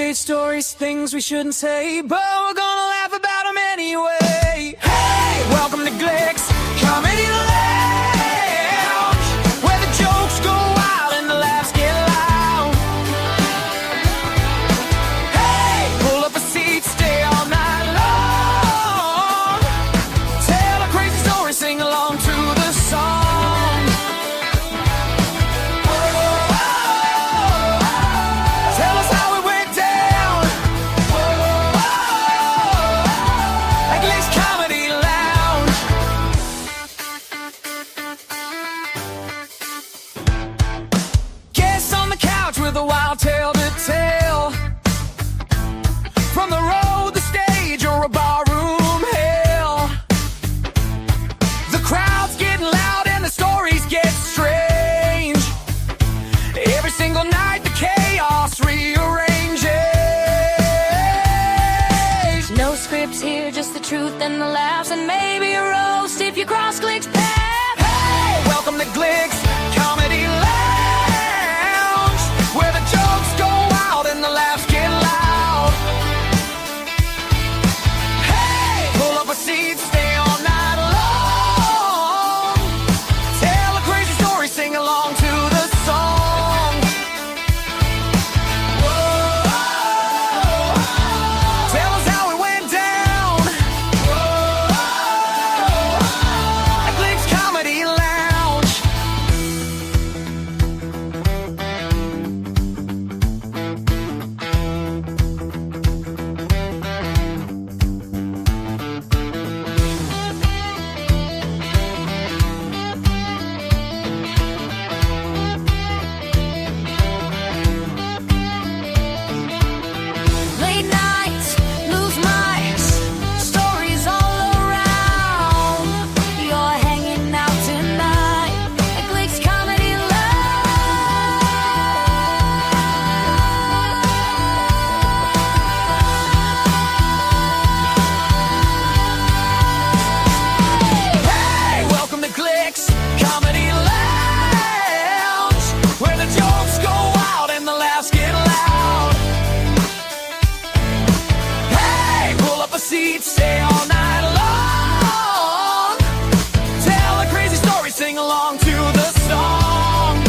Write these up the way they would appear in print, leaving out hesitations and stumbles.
great stories, things we shouldn't say, but we're gonna laugh about them anyway. Hey, welcome to Glick's Comedy Lounge, where the jokes go wild and the laughs get loud. Hey, pull up a seat, stay all night long. Tell a crazy story, sing along to the song. With a wild tale to tell, from the road, the stage, or a barroom hell. The crowd's getting loud and the stories get strange. Every single night the chaos rearranges. No scripts here, just the truth and the laughs, and maybe a roast if you cross Glick's path. Hey, welcome to Glick's Comedy Lounge, where the jokes go wild and the laughs get loud. Hey, pull up a seat, stay all night long. Tell a crazy story, sing along to the song. Whoa, tell us how it went down. Whoa, at Glick's Comedy Lounge. Late nights, loose minds, stories all around. You're hanging out tonight at Glick's Comedy Lounge. Hey, welcome to Glick's Comedy Lounge, where the jokes go wild and the laughs get loud. Hey, pull up a seat, stay all night long. Tell a crazy story, sing along to the song.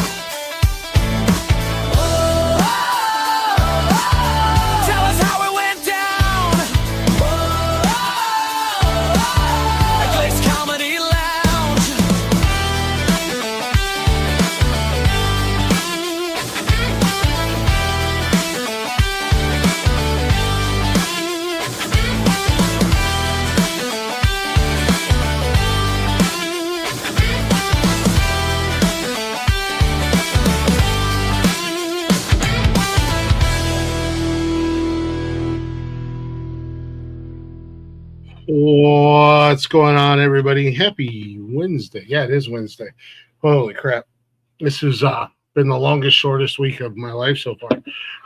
Whoa, tell us how it went down. Whoa, at Glick's Comedy Lounge. What's going on, everybody? Happy Wednesday. Yeah, it is Wednesday. Holy crap. This has been the longest, shortest week of my life so far.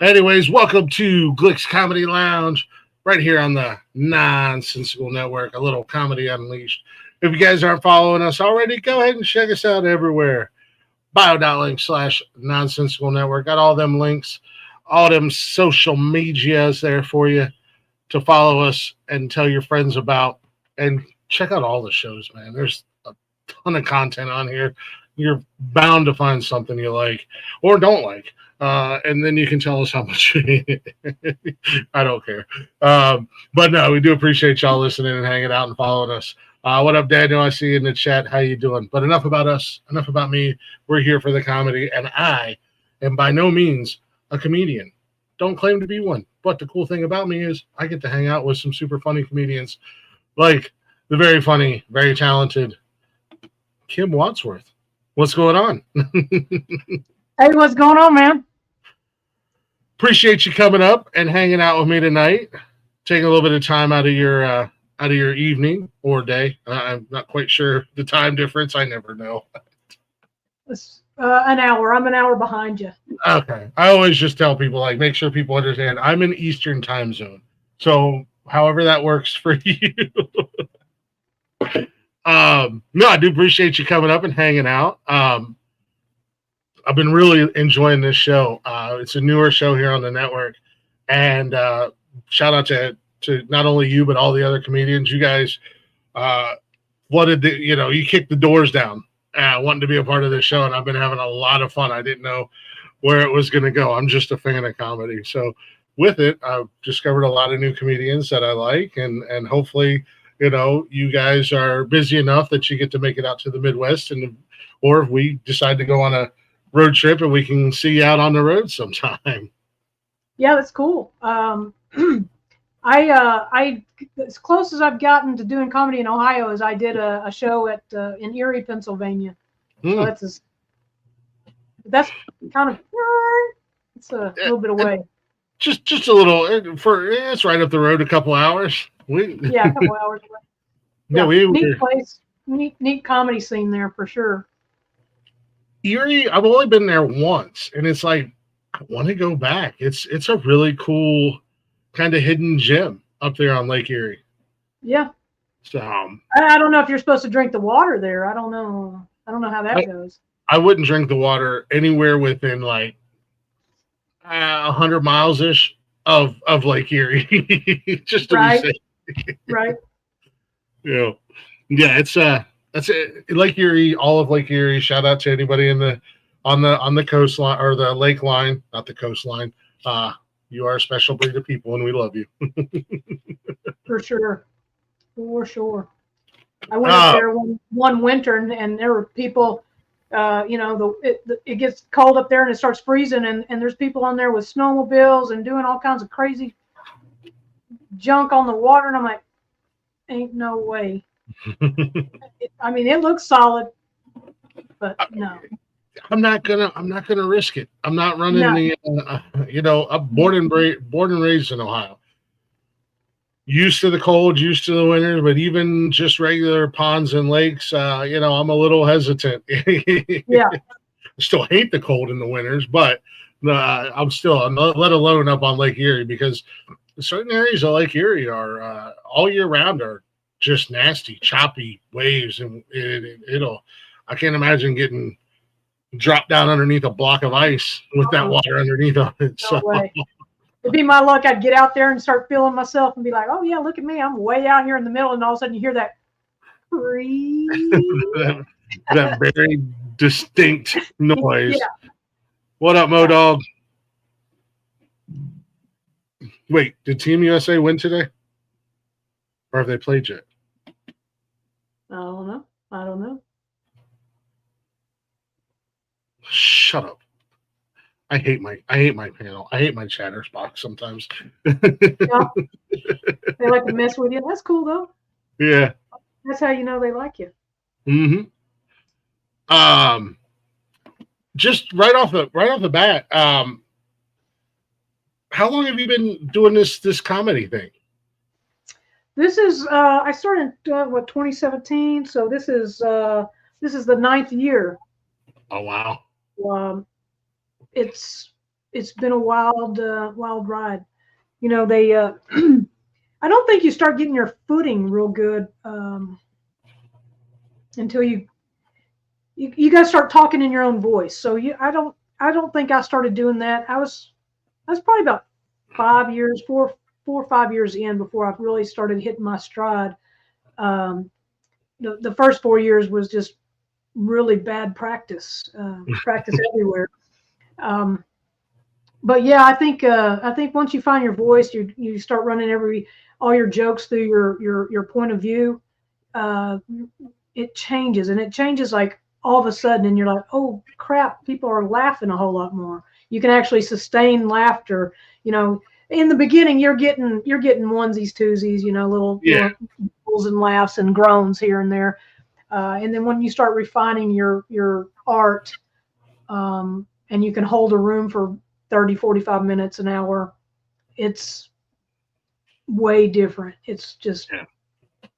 Anyways, welcome to Glick's Comedy Lounge, right here on the Nonsensical Network, a little comedy unleashed. If you guys aren't following us already, go ahead and check us out everywhere. bio.link/Nonsensical Network. Got all them links, all them social medias there for you to follow us and tell your friends about, and check out all the shows, man. There's a ton of content on here. You're bound to find something you like or don't like. And then you can tell us how much you hate it. I don't care. But no, we do appreciate y'all listening and hanging out and following us. What up, Daniel? I see you in the chat. How you doing? But enough about us, enough about me. We're here for the comedy, and I am by no means a comedian. Don't claim to be one. But the cool thing about me is I get to hang out with some super funny comedians like the very funny, very talented Kim Wadsworth. What's going on? Hey, what's going on, man? Appreciate you coming up and hanging out with me tonight. Taking a little bit of time out of your evening or day. I'm not quite sure the time difference. I never know. It's an hour. I'm an hour behind you. Okay. I always just tell people, like, make sure people understand I'm in Eastern time zone. So however that works for you. No, I do appreciate you coming up and hanging out. I've been really enjoying this show. It's a newer show here on the network. And shout out to not only you, but all the other comedians. You guys flooded you kicked the doors down wanting to be a part of this show. And I've been having a lot of fun. I didn't know where it was going to go. I'm just a fan of comedy. So with it, I've discovered a lot of new comedians that I like. And hopefully, you guys are busy enough that you get to make it out to the Midwest, or if we decide to go on a road trip and we can see you out on the road sometime. Yeah, that's cool. I as close as I've gotten to doing comedy in Ohio is I did a show in Erie, Pennsylvania. So that's kind of it's a little bit away. Just a little it's right up the road, a couple hours. A couple hours away. Yeah, neat place, neat comedy scene there for sure. Erie, I've only been there once, and it's like I want to go back. It's a really cool kind of hidden gem up there on Lake Erie. Yeah. So I don't know if you're supposed to drink the water there. I don't know how that goes. I wouldn't drink the water anywhere within like 100 miles ish of Lake Erie, just to be safe. Right. Yeah, it's that's it. Lake Erie, all of Lake Erie. Shout out to anybody on the coastline or the lake line, not the coastline. You are a special breed of people, and we love you. For sure. I went up there one winter, and there were people. It gets cold up there, and it starts freezing, and there's people on there with snowmobiles and doing all kinds of crazy junk on the water, and I'm like, ain't no way. It looks solid, but no. I'm not gonna risk it. I'm not running I'm born and raised in Ohio. Used to the cold, used to the winter, but even just regular ponds and lakes, I'm a little hesitant. Yeah. I still hate the cold in the winters, but I'm still, let alone up on Lake Erie, because certain areas of Lake Erie are all year round are just nasty, choppy waves, and I can't imagine getting dropped down underneath a block of ice with that water underneath of it. No way. It'd be my luck. I'd get out there and start feeling myself and be like, oh yeah, look at me. I'm way out here in the middle. And all of a sudden you hear that that very distinct noise. Yeah. What up, Mo Dog? Wait, did Team USA win today? Or have they played yet? I don't know. Shut up. I hate my panel. I hate my chatters box sometimes. Yeah. They like to mess with you. That's cool though. Yeah. That's how you know they like you. Mm-hmm. Just right off the bat, how long have you been doing this comedy thing? This is I started 2017, so this is the 9th year. Oh wow. It's been a wild ride. They I don't think you start getting your footing real good until you got to start talking in your own voice. So I don't think I started doing that. I was probably about 4 or 5 years in before I really started hitting my stride. The first 4 years was just really bad practice everywhere. But yeah, I think once you find your voice, you start running all your jokes through your point of view. It changes like all of a sudden, and you're like, oh crap, people are laughing a whole lot more. You can actually sustain laughter. In the beginning, you're getting onesies, twosies, little pulls and laughs and groans here and there. And then when you start refining your art, and you can hold a room for 30, 45 minutes, an hour, it's way different. It's just,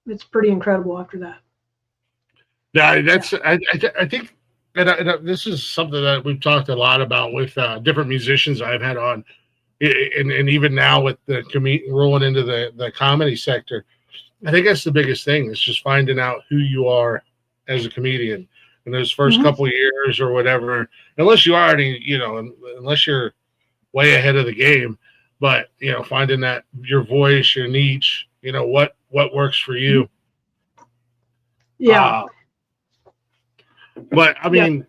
it's pretty incredible after that. Yeah, I think this is something that we've talked a lot about with different musicians I've had on, and even now with the rolling into the comedy sector. I think that's the biggest thing, is just finding out who you are as a comedian in those first couple years or whatever. Unless you already, unless you're way ahead of the game, but finding that your voice, your niche, what works for you. Yeah. But I mean,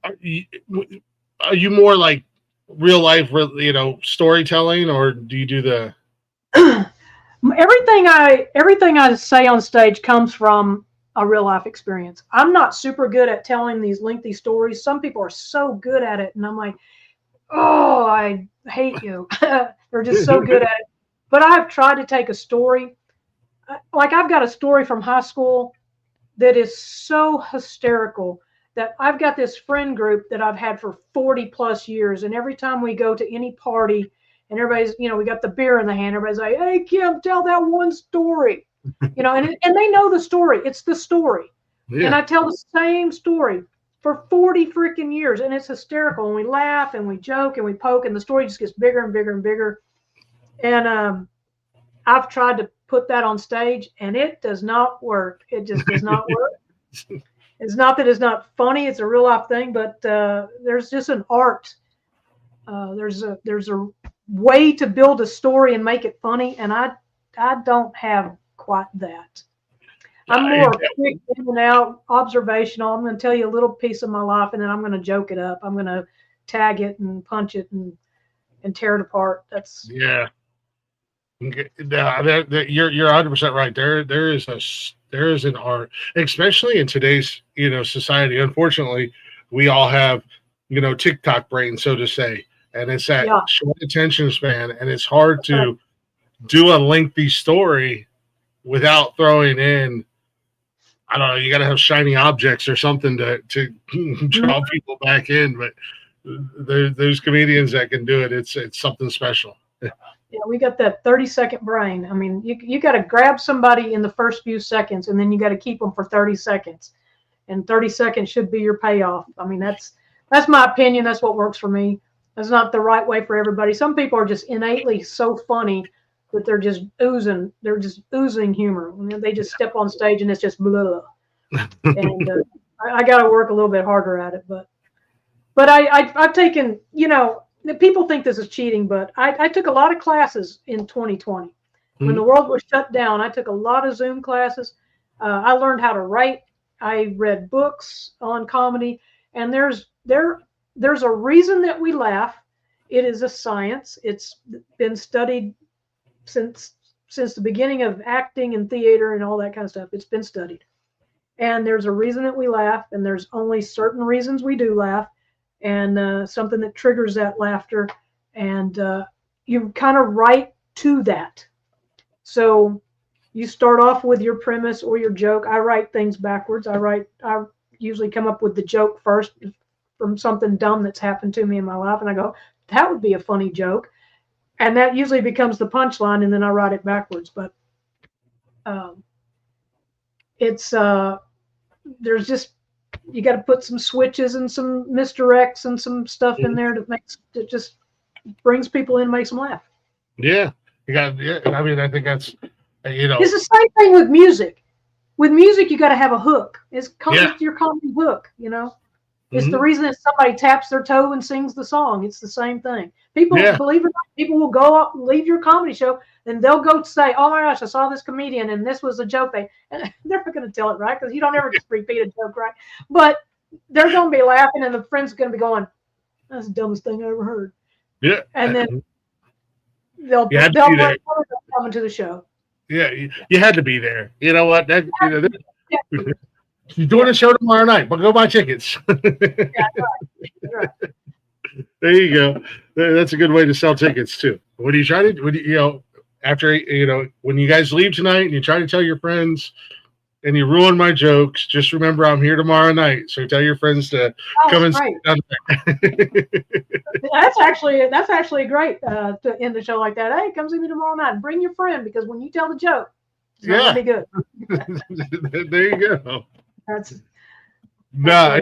are you more like real life, storytelling, or do you do the everything I say on stage comes from a real life experience. I'm not super good at telling these lengthy stories. Some people are so good at it, and I'm like, oh, I hate you. They're just so good at it. But I've tried to take a story, like I've got a story from high school that is so hysterical that I've got this friend group that I've had for 40 plus years. And every time we go to any party and everybody's, we got the beer in the hand, everybody's like, hey, Kim, tell that one story, and they know the story. It's the story. Yeah. And I tell the same story for 40 freaking years. And it's hysterical. And we laugh and we joke and we poke and the story just gets bigger and bigger and bigger. And I've tried to put that on stage and it does not work. It just does not work. It's not that it's not funny. It's a real life thing, but there's just an art. There's a way to build a story and make it funny. And I don't have quite that. I'm more quick in and out, observational. I'm going to tell you a little piece of my life and then I'm going to joke it up. I'm going to tag it and punch it and tear it apart. That's yeah. You're 100% right. There is an art, especially in today's society. Unfortunately, we all have TikTok brain, so to say, and it's that short attention span, and it's hard to do a lengthy story without throwing in. I don't know. You got to have shiny objects or something to draw people back in. But there's comedians that can do it. It's something special. Yeah, we got that 30-second brain. I mean, you got to grab somebody in the first few seconds, and then you got to keep them for 30 seconds. And 30 seconds should be your payoff. I mean, that's my opinion. That's what works for me. That's not the right way for everybody. Some people are just innately so funny that they're just oozing humor. I mean, they just step on stage and it's just blah. And I got to work a little bit harder at it. But I've taken, people think this is cheating, but I took a lot of classes in 2020. When the world was shut down, I took a lot of Zoom classes. I learned how to write. I read books on comedy. And there's a reason that we laugh. It is a science. It's been studied since the beginning of acting and theater and all that kind of stuff. It's been studied. And there's a reason that we laugh. And there's only certain reasons we do laugh. And something that triggers that laughter, and you kind of write to that. So you start off with your premise or your joke. I write things backwards. I usually come up with the joke first from something dumb that's happened to me in my life, and I go, that would be a funny joke, and that usually becomes the punchline, and then I write it backwards. But there's just, you got to put some switches and some misdirects and some stuff in there that just brings people in, makes them laugh. Yeah, you got. Yeah, I mean, I think that's It's the same thing with music. With music, you got to have a hook. It's your comedy hook. It's the reason that somebody taps their toe and sings the song. It's the same thing. People, believe it or not, people will go up, leave your comedy show, and they'll go say, "Oh my gosh, I saw this comedian, and this was a joke." And they're not going to tell it right because you don't ever just repeat a joke right. But they're going to be laughing, and the friend's going to be going, "That's the dumbest thing I ever heard." Yeah. And then they'll come to the show. Yeah, you had to be there. You know what? She's doing a show tomorrow night, but go buy tickets. Right. There you go. That's a good way to sell tickets too. When you try to, after when you guys leave tonight and you try to tell your friends and you ruin my jokes, just remember I'm here tomorrow night. So tell your friends to come and sit down there. That's actually great to end the show like that. Hey, come see me tomorrow night. Bring your friend, because when you tell the joke, it's not going to be good. There you go. It's man,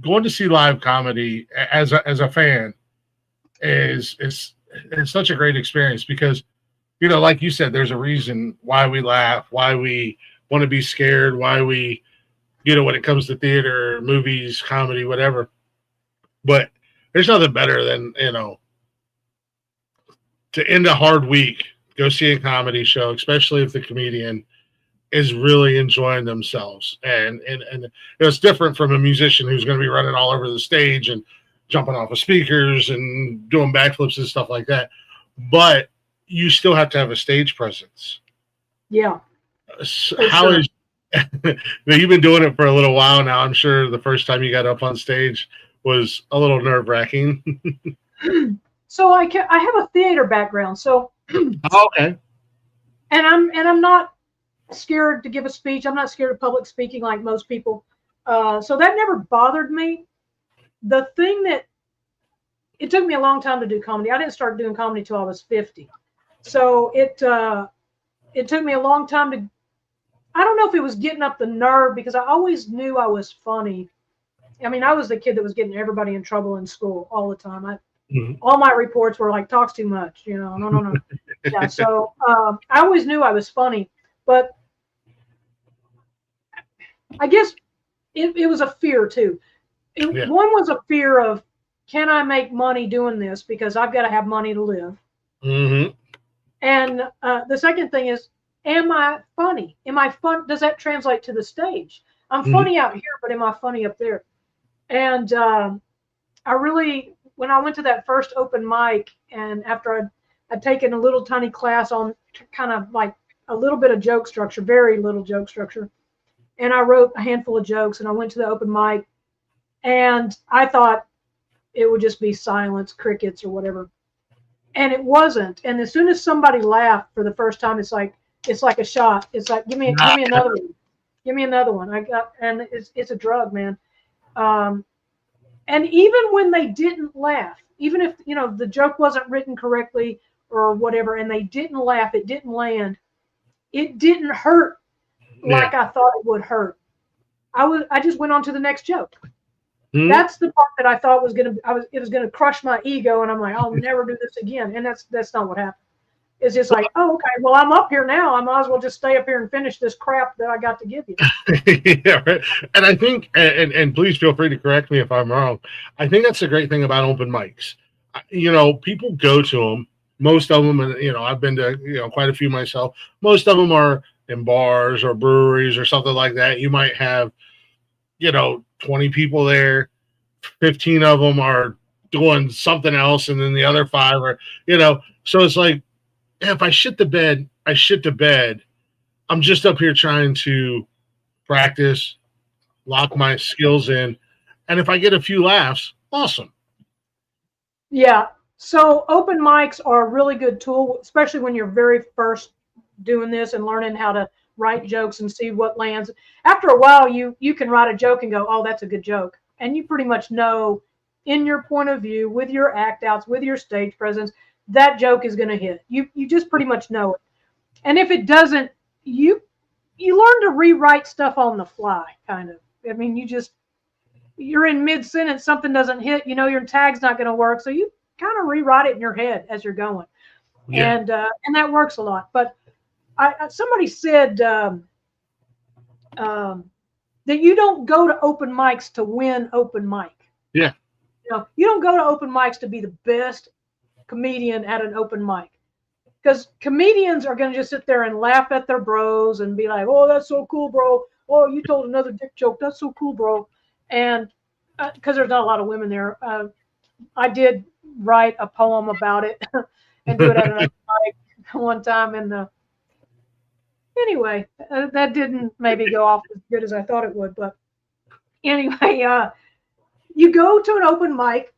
going to see live comedy as a fan is such a great experience, because like you said, there's a reason why we laugh, why we want to be scared, why we when it comes to theater, movies, comedy, whatever, But there's nothing better than, to end a hard week, go see a comedy show, especially if the comedian is really enjoying themselves. And it's different from a musician who's going to be running all over the stage and jumping off of speakers and doing backflips and stuff like that. But you still have to have a stage presence. Yeah. How is now, you've been doing it for a little while now. I'm sure the first time you got up on stage was a little nerve-wracking. So I have a theater background. So okay. And I'm not scared to give a speech. I'm not scared of public speaking like most people. So that never bothered me. The thing that it took me a long time to do comedy. I didn't start doing comedy till I was 50. So it took me a long time to, I don't know if it was getting up the nerve, because I always knew I was funny. I mean, I was the kid that was getting everybody in trouble in school all the time. All my reports were like, talks too much, no. Yeah, so I always knew I was funny, but I guess it was a fear too. One was a fear of, can I make money doing this, because I've got to have money to live. Mm-hmm. And the second thing is, am I funny? Am I fun? Does that translate to the stage? I'm funny out here, but am I funny up there? And I really, when I went to that first open mic, and after I'd taken a little tiny class on kind of like a little bit of joke structure, very little joke structure, and I wrote a handful of jokes, and I went to the open mic, and I thought it would just be silence, crickets, or whatever. And it wasn't. And as soon as somebody laughed for the first time, it's like a shot. It's like, give me another one. Give me another one. And it's a drug, man. And even when they didn't laugh, even if, the joke wasn't written correctly or whatever, and they didn't laugh, it didn't land, it didn't hurt like I thought it would hurt. I just went on to the next joke. That's the part that I thought it was gonna crush my ego, and I'm like, I'll never do this again. And that's not what happened. It's just like, oh, okay, well, I'm up here now. I might as well just stay up here and finish this crap that I got to give you. Yeah, right. And I think, and please feel free to correct me if I'm wrong, I think that's the great thing about open mics. People go to them. Most of them, and I've been to quite a few myself. Most of them are in bars or breweries or something like that. You might have 20 people there, 15 of them are doing something else, and then the other 5 are, so it's like, if I shit the bed, I shit the bed. I'm just up here trying to practice, lock my skills in, and if I get a few laughs, awesome. Yeah, so open mics are a really good tool, especially when you're very first doing this and learning how to write jokes and see what lands. After a while, you can write a joke and go, oh, that's a good joke. And you pretty much know, in your point of view, with your act outs, with your stage presence, that joke is going to hit. You just pretty much know it. And if it doesn't, you learn to rewrite stuff on the fly, kind of. I mean, you're in mid-sentence, something doesn't hit, your tag's not going to work. So you kind of rewrite it in your head as you're going. Yeah. And that works a lot. But somebody said that you don't go to open mics to win open mic. Yeah. You don't go to open mics to be the best comedian at an open mic, because comedians are going to just sit there and laugh at their bros and be like, oh, that's so cool, bro. Oh, you told another dick joke. That's so cool, bro. And because there's not a lot of women there, I did write a poem about it and do it at an open mic one time. And anyway, that didn't maybe go off as good as I thought it would. But anyway, you go to an open mic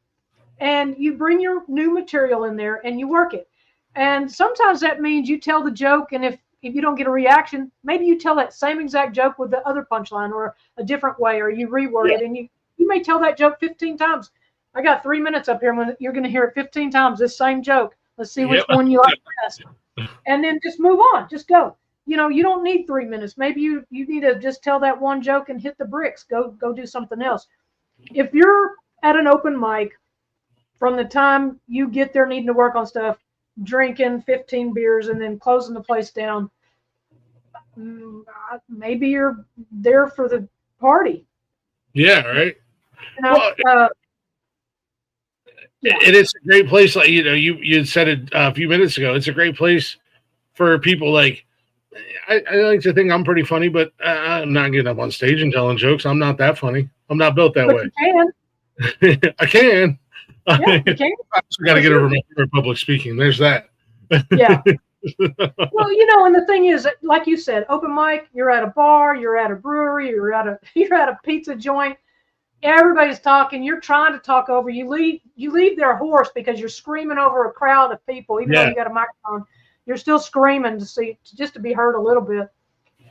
and you bring your new material in there and you work it. And sometimes that means you tell the joke, and if you don't get a reaction, maybe you tell that same exact joke with the other punchline or a different way, or you reword it, and you may tell that joke 15 times. I got 3 minutes up here when you're going to hear it 15 times, this same joke. Let's see which one you like best. And then just move on. Just go. You don't need 3 minutes. Maybe you need to just tell that one joke and hit the bricks. Go do something else. If you're at an open mic, from the time you get there needing to work on stuff, drinking 15 beers and then closing the place down, maybe you're there for the party. Yeah, right. Yeah. And it's a great place. Like, you said it a few minutes ago. It's a great place for people. Like, I like to think I'm pretty funny, but I'm not getting up on stage and telling jokes. I'm not that funny. I'm not built that But way. you can. I can. Yeah, you can. I just got to get over my fear of public speaking. There's that. Yeah. Well, and the thing is, like you said, open mic, you're at a bar, you're at a brewery, you're at a pizza joint. Everybody's talking. You're trying to talk over. You leave their horse because you're screaming over a crowd of people, even though you got a microphone. You're still screaming just to be heard a little bit.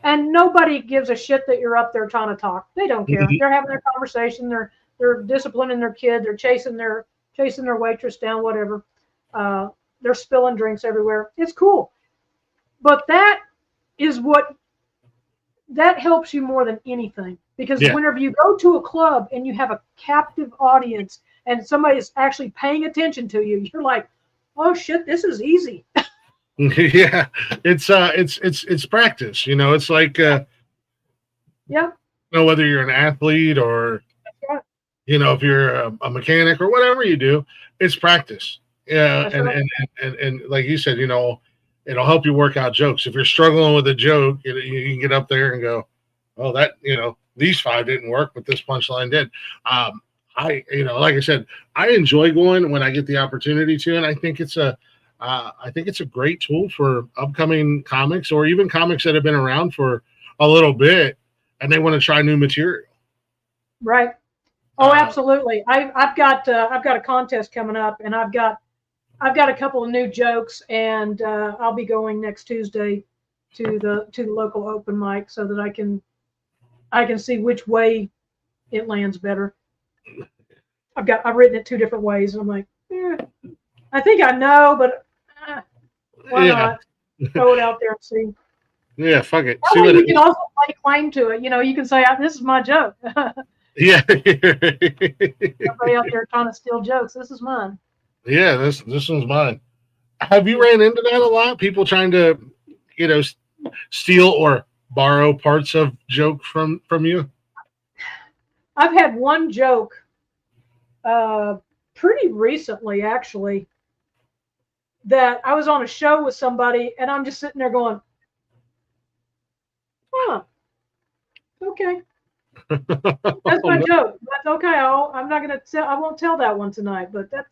And nobody gives a shit that you're up there trying to talk. They don't care. They're having their conversation. They're disciplining their kid. They're chasing their waitress down, whatever. They're spilling drinks everywhere. It's cool. But that helps you more than anything. Because whenever you go to a club and you have a captive audience and somebody's actually paying attention to you, you're like, oh shit, this is easy. Yeah, it's practice. It's like whether you're an athlete or if you're a mechanic or whatever you do, it's practice. Yeah, and like you said, it'll help you work out jokes. If you're struggling with a joke, you can get up there and go, oh, that these 5 didn't work, but this punchline did. Like I said, I enjoy going when I get the opportunity to, and I think it's a great tool for upcoming comics or even comics that have been around for a little bit and they want to try new material. Right. Oh, absolutely. I've got a contest coming up, and I've got a couple of new jokes, and I'll be going next Tuesday to the local open mic so that I can see which way it lands better. I've written it 2 different ways, and I'm like, I think I know, but why not throw it out there and see? Yeah, fuck it. That way you can also lay claim to it. You can say, this is my joke. Yeah. Everybody out there trying to steal jokes. This is mine. Yeah, this one's mine. Have you ran into that a lot? People trying to, steal or borrow parts of joke from you? I've had one joke pretty recently, actually, that I was on a show with somebody, and I'm just sitting there going, huh, okay. That's my joke. That's okay. I'm not going to tell, I won't tell that one tonight, but that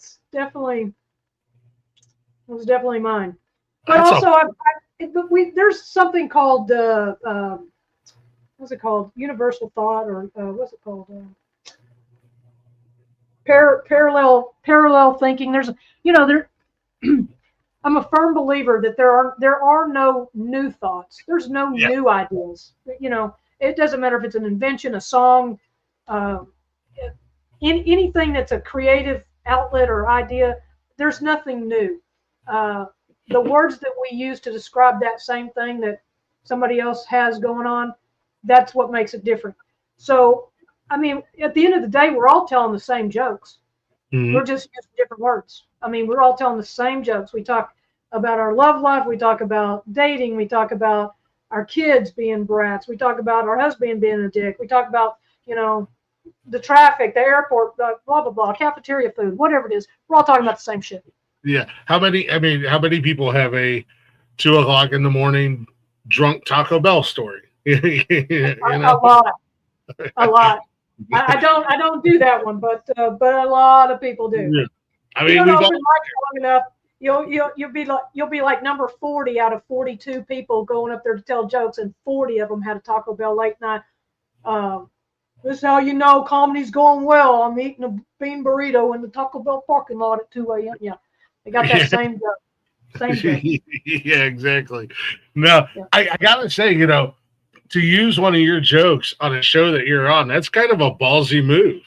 was definitely mine. But that's also, there's something called, what's it called? Universal thought, or what's it called? Parallel thinking. There's, I'm a firm believer that there are no new thoughts. There's no new ideas. It doesn't matter if it's an invention, a song, anything that's a creative outlet or idea. There's nothing new. The words that we use to describe that same thing that somebody else has going on, that's what makes it different. So, at the end of the day, we're all telling the same jokes. Mm-hmm. We're just using different words. We're all telling the same jokes. We talk about our love life. We talk about dating. We talk about our kids being brats. We talk about our husband being a dick. We talk about, the traffic, the airport, blah, blah, blah, cafeteria food, whatever it is. We're all talking about the same shit. Yeah. How many people have a 2:00 in the morning drunk Taco Bell story? A lot. I don't do that one, but a lot of people do. Yeah. You don't open mic long enough, you'll be like number 40 out of 42 people going up there to tell jokes, and 40 of them had a Taco Bell late night. This is how you know comedy's going well. I'm eating a bean burrito in the Taco Bell parking lot at 2 a.m. Yeah, they got that same joke. Same joke. Yeah, exactly. No, I gotta say, to use one of your jokes on a show that you're on, that's kind of a ballsy move.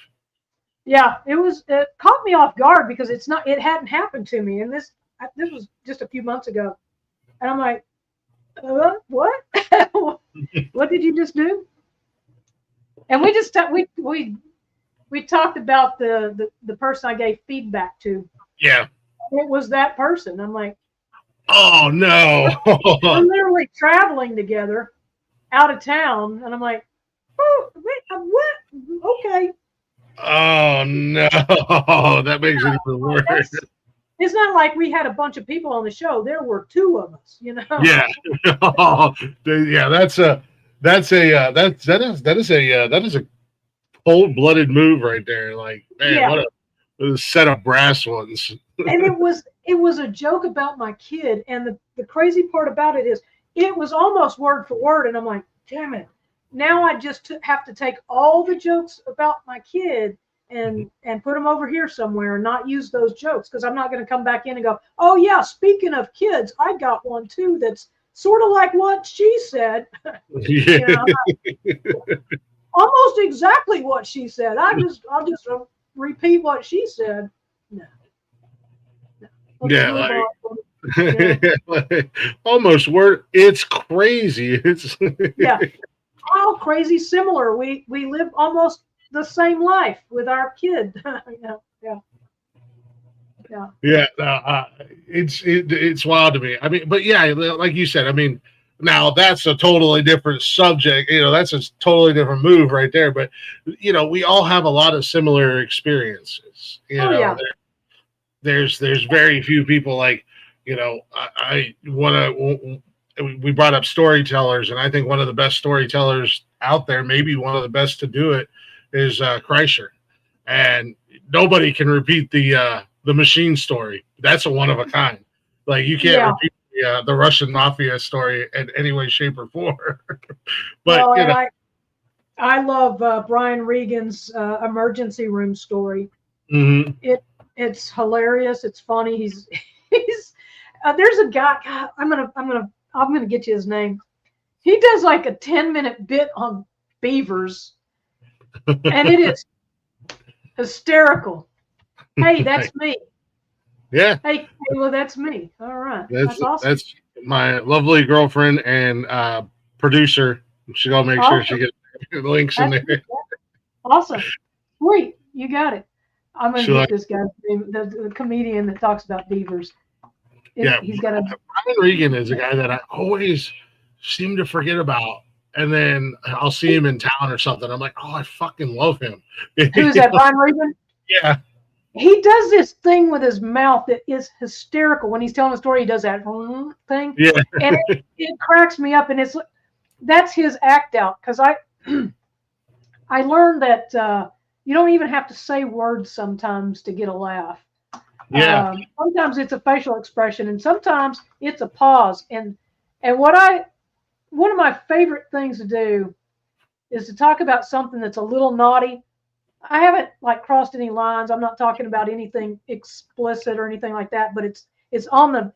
Yeah, it caught me off guard because it hadn't happened to me. And this was just a few months ago. And I'm like, what? What did you just do? And we just, we talked about the person I gave feedback to. Yeah. It was that person. I'm like, oh no. We're literally traveling together out of town, and I'm like, oh, wait, what? Okay. Oh Oh no, that makes it even worse. It's not like we had a bunch of people on the show. There were two of us, you know. Yeah, yeah. That is a cold-blooded move right there. Like, man, Yeah. what a set of brass ones. And it was a joke about my kid. And the crazy part about it is it was almost word for word. And I'm like, damn it. Now I just have to take all the jokes about my kid and put them over here somewhere and not use those jokes, because I'm not going to come back in and go, oh yeah, speaking of kids, I got one too that's sort of like what she said. Yeah. You know, almost exactly what she said. I'll just repeat what she said. No. Yeah, Yeah. almost word. It's crazy. It's Yeah. How crazy similar. We live almost the same life with our kid. Yeah. It's wild to me. I mean, but yeah, like you said, I mean, now that's a totally different subject. That's a totally different move right there. But we all have a lot of similar experiences. Yeah. There's very few people like, I want to. We brought up storytellers, and I think one of the best storytellers out there, maybe one of the best to do it, is Kreischer. And nobody can repeat the machine story. That's a one of a kind. Like, you can't repeat the Russian mafia story in any way, shape, or form. But I love Brian Regan's emergency room story. Mm-hmm. It's hilarious. It's funny. He's there's a guy. God, I'm gonna get you his name. He does like a 10-minute bit on beavers, and it is hysterical. Hey, that's me. Yeah. Hey, well, that's me. All right. That's awesome. That's my lovely girlfriend and producer. She's gonna make sure she gets the links in there. Awesome. Sweet. You got it. I'm gonna get this guy's name, the comedian that talks about beavers. He's got a. Brian Regan is a guy that I always seem to forget about, and then I'll see him in town or something. I'm like, oh, I fucking love him. Who's that? Brian Regan? Yeah. He does this thing with his mouth that is hysterical. When he's telling a story, he does that thing. Yeah. And it cracks me up, and that's his act out, because I learned that you don't even have to say words sometimes to get a laugh. Yeah. Sometimes it's a facial expression, and sometimes it's a pause. And one of my favorite things to do is to talk about something that's a little naughty. I haven't crossed any lines. I'm not talking about anything explicit or anything like that, but it's on the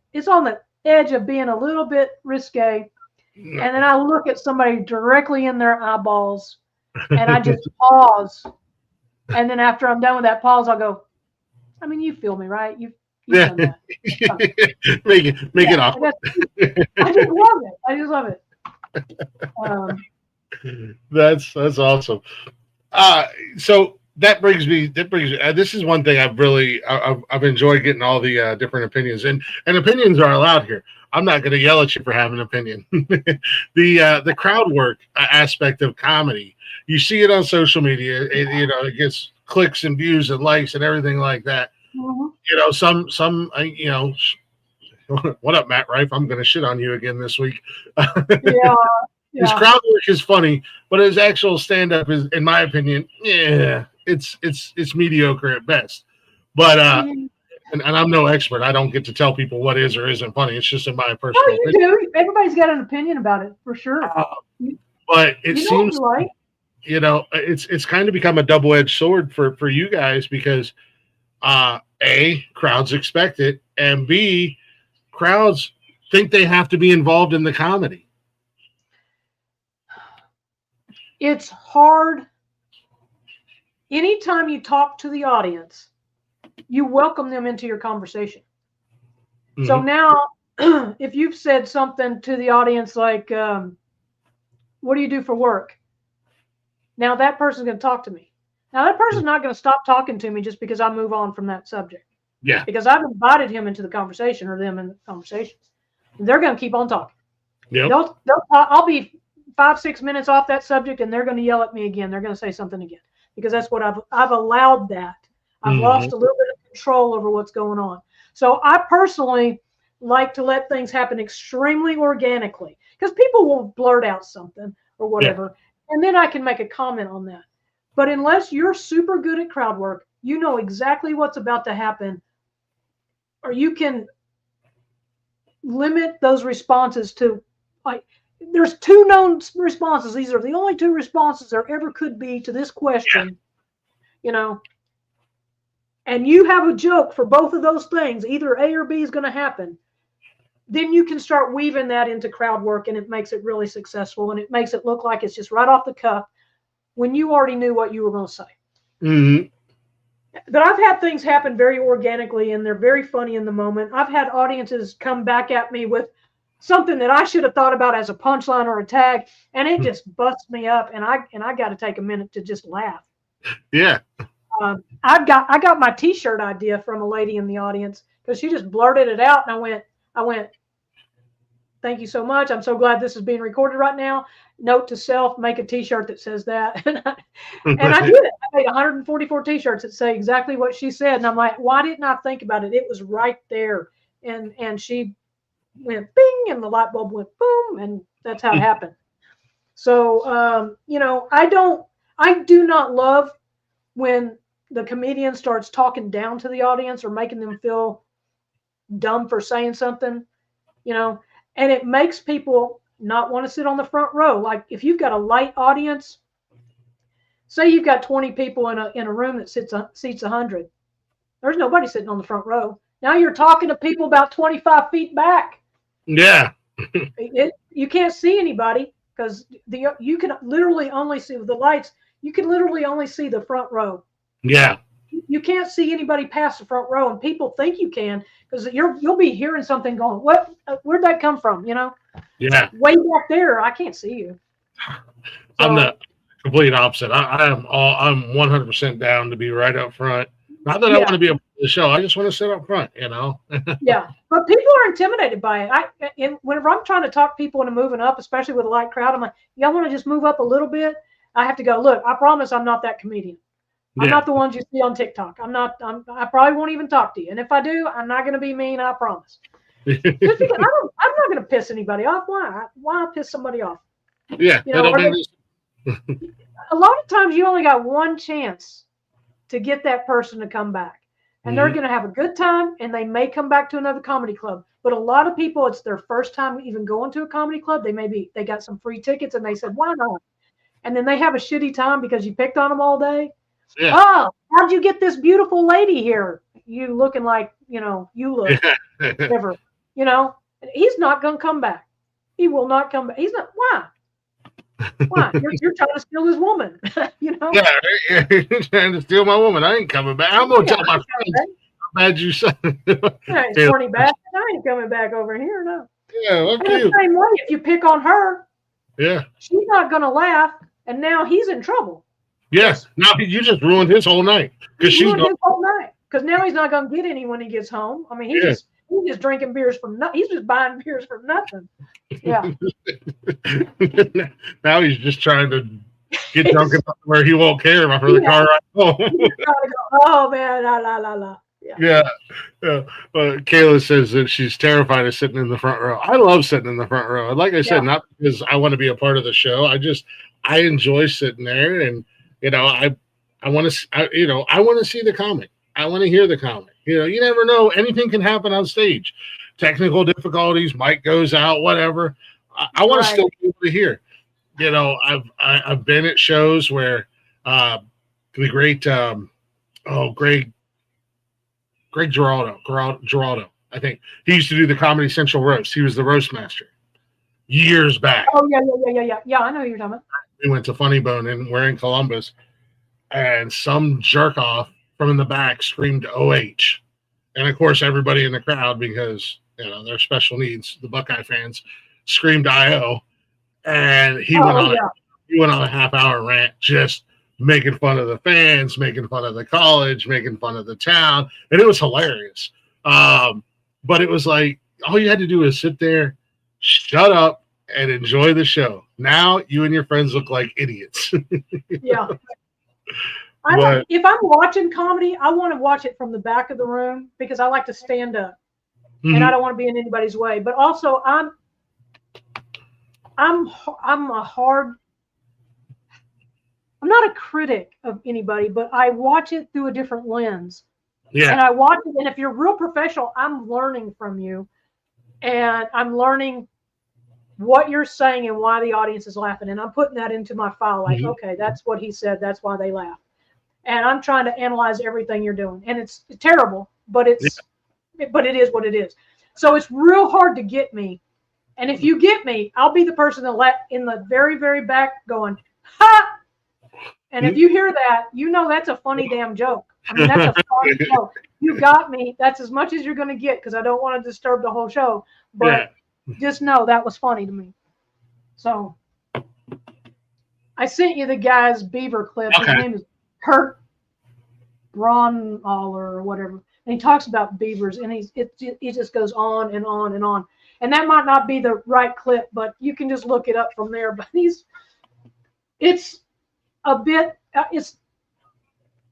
edge of being a little bit risque. And then I look at somebody directly in their eyeballs, and I just pause. And then after I'm done with that pause, I'll go, I mean, you feel me, right? You've done that. make it awkward. I just love it. That's awesome. So that brings me. This is one thing I've enjoyed getting all the different opinions, and opinions are allowed here. I'm not going to yell at you for having an opinion. The crowd work aspect of comedy, you see it on social media. It gets clicks and views and likes and everything like that. Mm-hmm. Some what up, Matt Rife? I'm going to shit on you again this week. Yeah. His crowd work is funny, but his actual stand-up is, in my opinion, it's mediocre at best. But and I'm no expert. I don't get to tell people what is or isn't funny. It's just in my personal opinion. Do. Everybody's got an opinion about it, for sure. But it seems like it's kind of become a double-edged sword for you guys, because A, crowds expect it, and B, crowds think they have to be involved in the comedy. It's hard. Anytime you talk to the audience, you welcome them into your conversation. Mm-hmm. So now, if you've said something to the audience like, what do you do for work? Now that person's going to talk to me. Now that person's not going to stop talking to me just because I move on from that subject. Yeah. Because I've invited him into the conversation, or them in the conversation. They're going to keep on talking. Yep. I'll be 5-6 minutes off that subject, and they're going to yell at me again. They're going to say something again. because that's what I've allowed that. I've lost a little bit of control over what's going on. So I personally like to let things happen extremely organically, because people will blurt out something or whatever, and then I can make a comment on that. But unless you're super good at crowd work, you know exactly what's about to happen, or you can limit those responses to, like, there's 2 known responses. These are the only 2 responses there ever could be to this question, you know, and you have a joke for both of those things, either A or B is going to happen. Then you can start weaving that into crowd work, and it makes it really successful, and it makes it look like it's just right off the cuff when you already knew what you were going to say. But I've had things happen very organically, and they're very funny in the moment. I've had audiences come back at me with something that I should have thought about as a punchline or a tag, and it just busts me up, and I got to take a minute to just laugh. Yeah. I got my T-shirt idea from a lady in the audience, because she just blurted it out, and I went, thank you so much. I'm so glad this is being recorded right now. Note to self, make a T-shirt that says that. and I did it. I made 144 T-shirts that say exactly what she said. And I'm like, why didn't I think about it? It was right there. And she went bing, and the light bulb went boom, and that's how it happened. So, you know, I do not love when the comedian starts talking down to the audience or making them feel dumb for saying something, you know, and it makes people not want to sit on the front row. Like, if you've got a light audience, say you've got 20 people in a room that seats 100. There's nobody sitting on the front row. Now you're talking to people about 25 feet back. Yeah. You can't see anybody, because you can literally only see with the lights. You can literally only see the front row. Yeah. You can't see anybody past the front row, and people think you can, because you'll be hearing something going, what? Where'd that come from? You know? Yeah. Way back there, I can't see you. I'm the complete opposite. I'm 100% down to be right up front. Not that I want to be a part of the show. I just want to sit up front, you know? Yeah. But people are intimidated by it. Whenever I'm trying to talk people into moving up, especially with a light crowd, I'm like, y'all want to just move up a little bit? I have to go, look, I promise I'm not that comedian. I'm not the ones you see on TikTok. I probably won't even talk to you. And if I do, I'm not going to be mean. I promise. Just because I'm not going to piss anybody off. Why piss somebody off? Yeah. You know, a lot of times you only got one chance to get that person to come back, and they're going to have a good time, and they may come back to another comedy club. But a lot of people, it's their first time even going to a comedy club. They got some free tickets, and they said, why not? And then they have a shitty time because you picked on them all day. Yeah. Oh, how'd you get this beautiful lady here? You looking like, you know, you look ever, you know, he's not going to come back. He will not come back. He's not. Why? Why? You're trying to steal his woman, you know? Yeah, you're trying to steal my woman. I ain't coming back. I'm going to tell my friends how bad you said. Hey, horny bastard. I ain't coming back over here, no. Yeah, and the same way, if you pick on her, yeah, she's not going to laugh, and now he's in trouble. Yes. Now you just ruined his whole night. Because now he's not going to get any when he gets home. I mean, he's just drinking beers from nothing. He's just buying beers from nothing. Yeah. Now he's just trying to get drunk enough where he won't care about the car ride home. Oh man, la. Yeah. But Kayla says that she's terrified of sitting in the front row. I love sitting in the front row. Like I said, not because I want to be a part of the show. I enjoy sitting there, and you know, I want to see the comic. I want to hear the comic. You know, you never know. Anything can happen on stage. Technical difficulties, mic goes out, whatever. I want to still be able to hear. You know, I've been at shows where the great Greg Giraldo, I think he used to do the Comedy Central roast. He was the roast master years back. Oh yeah. I know who you're talking about. We went to Funny Bone, and we're in Columbus, and some jerk off from in the back screamed OH. And of course, everybody in the crowd, because you know they're special needs, the Buckeye fans, screamed IO. And he went on a half-hour rant, just making fun of the fans, making fun of the college, making fun of the town, and it was hilarious. But it was like all you had to do is sit there, shut up, and enjoy the show. Now you and your friends look like idiots. Yeah. If I'm watching comedy, I want to watch it from the back of the room because I like to stand up, and I don't want to be in anybody's way. But also, I'm not a critic of anybody, but I watch it through a different lens. Yeah. And I watch it, and if you're real professional, I'm learning from you, and I'm learning what you're saying and why the audience is laughing, and I'm putting that into my file. Like, okay, that's what he said. That's why they laugh. And I'm trying to analyze everything you're doing, and it's terrible, but it is what it is. So it's real hard to get me. And if you get me, I'll be the person that in the very, very back going, ha! And if you hear that, you know that's a funny damn joke. I mean, that's a funny joke. You got me. That's as much as you're going to get because I don't want to disturb the whole show. But just know that was funny to me. So I sent you the guy's beaver clip. His name is Kurt Braunall or whatever. And he talks about beavers, and he just goes on and on and on. And that might not be the right clip, but you can just look it up from there. But it's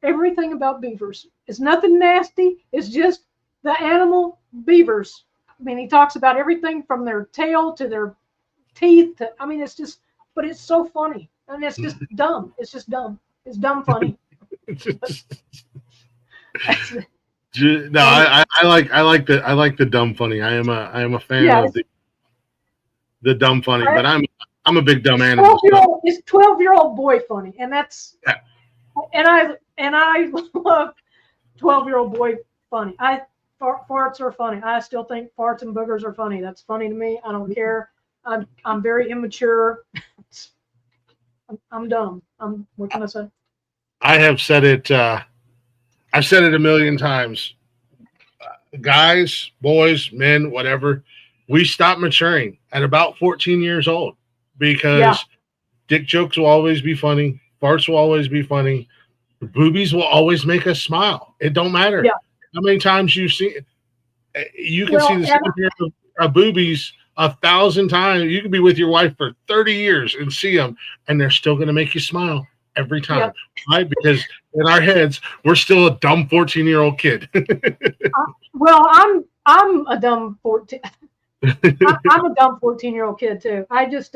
everything about beavers. It's nothing nasty. It's just the animal beavers. I mean, he talks about everything from their tail to their teeth. But it's so funny. I mean, it's just dumb. It's just dumb. It's dumb funny. No, I like the dumb funny. I am a fan of the dumb funny, but I'm a big dumb animal. It's 12-year-old boy funny, and that's and I love 12-year-old boy funny. Farts are funny. I still think farts and boogers are funny. That's funny to me. I don't care. I'm very immature. I'm dumb. What can I say? I have said it. I've said it a million times. Guys, boys, men, whatever. We stop maturing at about 14 years old because dick jokes will always be funny. Farts will always be funny. Boobies will always make us smile. It don't matter how many times you see it. You can see the same pair of boobies 1,000 times. You can be with your wife for 30 years and see them, and they're still going to make you smile every time. Why? Because in our heads, we're still a dumb 14-year-old kid. Well, I'm a dumb 14. I'm a dumb 14-year-old kid too. I just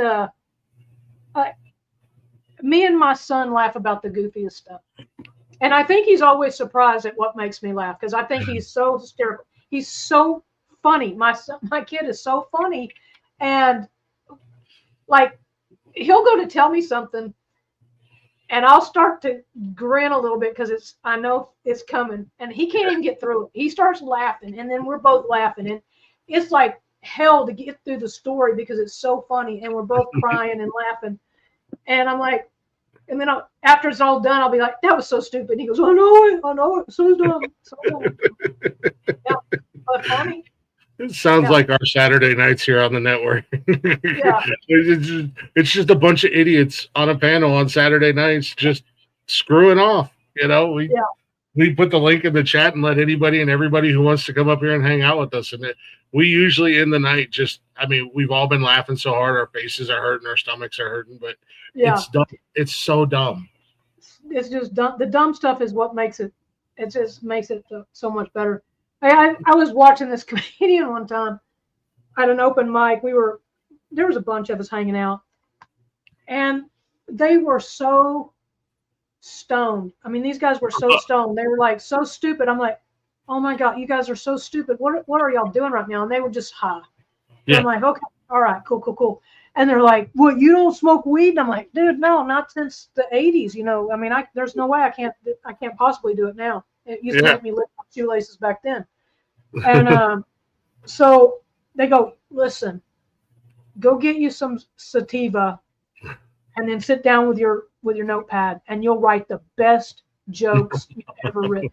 me and my son laugh about the goofiest stuff, and I think he's always surprised at what makes me laugh because I think he's so hysterical. He's so funny. My kid is so funny, and like he'll go to tell me something, and I'll start to grin a little bit because I know it's coming, and he can't even get through it. He starts laughing, and then we're both laughing, and it's like hell to get through the story because it's so funny, and we're both crying and laughing. And I'm like, and then after it's all done, I'll be like, that was so stupid. And he goes, I know it, so dumb. So dumb. But funny. It sounds like our Saturday nights here on the network. It's just a bunch of idiots on a panel on Saturday nights just screwing off. You know, we put the link in the chat and let anybody and everybody who wants to come up here and hang out with us. And we usually end the night we've all been laughing so hard, our faces are hurting, our stomachs are hurting, but it's dumb. It's so dumb. It's just dumb. The dumb stuff is what makes it. It just makes it so much better. I was watching this comedian one time at an open mic. There was a bunch of us hanging out, and they were so stoned. I mean, these guys were so stoned. They were like so stupid. I'm like, oh my God, you guys are so stupid. What are y'all doing right now? And they were just high. I'm like, okay, all right, cool. And they're like, well, you don't smoke weed? And I'm like, dude, no, not since the 80s. You know, I mean, there's no way I can't possibly do it now. It used to make me lick my shoelaces back then. And so they go, listen, go get you some sativa and then sit down with your notepad and you'll write the best jokes you've ever written.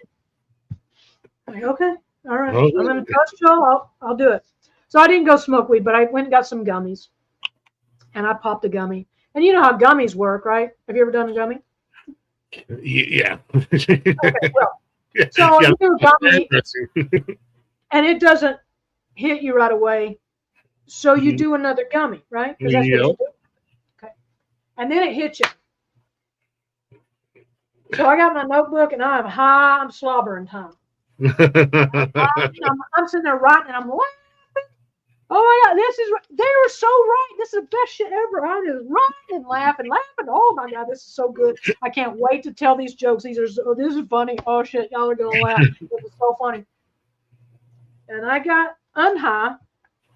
I'm like, okay, all right. I'm going to trust y'all. I'll do it. So I didn't go smoke weed, but I went and got some gummies. And I popped a gummy. And you know how gummies work, right? Have you ever done a gummy? Yeah. Okay, well. So you do a gummy, and it doesn't hit you right away. So you do another gummy, right? Because that's what you do. Okay. And then it hits you. So I got my notebook and I'm high. I'm slobbering time. I'm sitting there writing and I'm laughing. Oh my God, they were so right. This is the best shit ever. I just writing and laughing. Oh my God, this is so good. I can't wait to tell these jokes. This is funny. Oh shit, y'all are going to laugh. This is so funny. And I got unhigh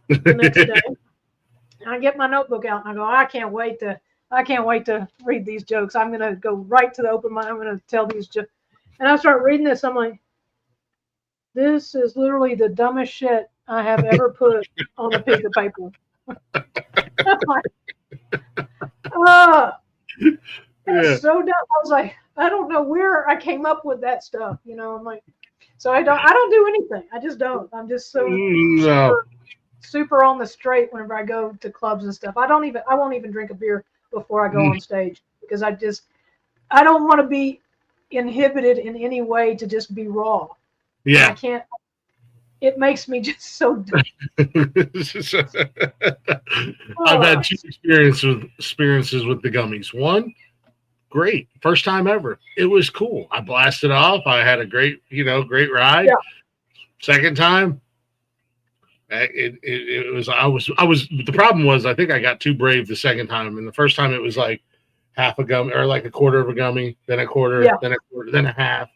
the next day. And I get my notebook out and I go, I can't wait to read these jokes. I'm going to go right to the open mic. I'm going to tell these jokes. And I start reading this. I'm like, this is literally the dumbest shit I have ever put on a piece of paper. I'm like, that's so dumb. I was like, I don't know where I came up with that stuff. I'm like, so I don't do anything. I just don't. I'm just so super on the straight whenever I go to clubs and stuff. I won't even drink a beer before I go on stage because I don't want to be inhibited in any way to just be raw. Yeah. I can't. It makes me just so dumb. I've had two experiences with the gummies. One, great. First time ever. It was cool. I blasted off. I had a great ride. Yeah. Second time, it was the problem was I think I got too brave the second time. And the first time it was like half a gummy or like a quarter of a gummy, then a quarter, then a quarter, then a half,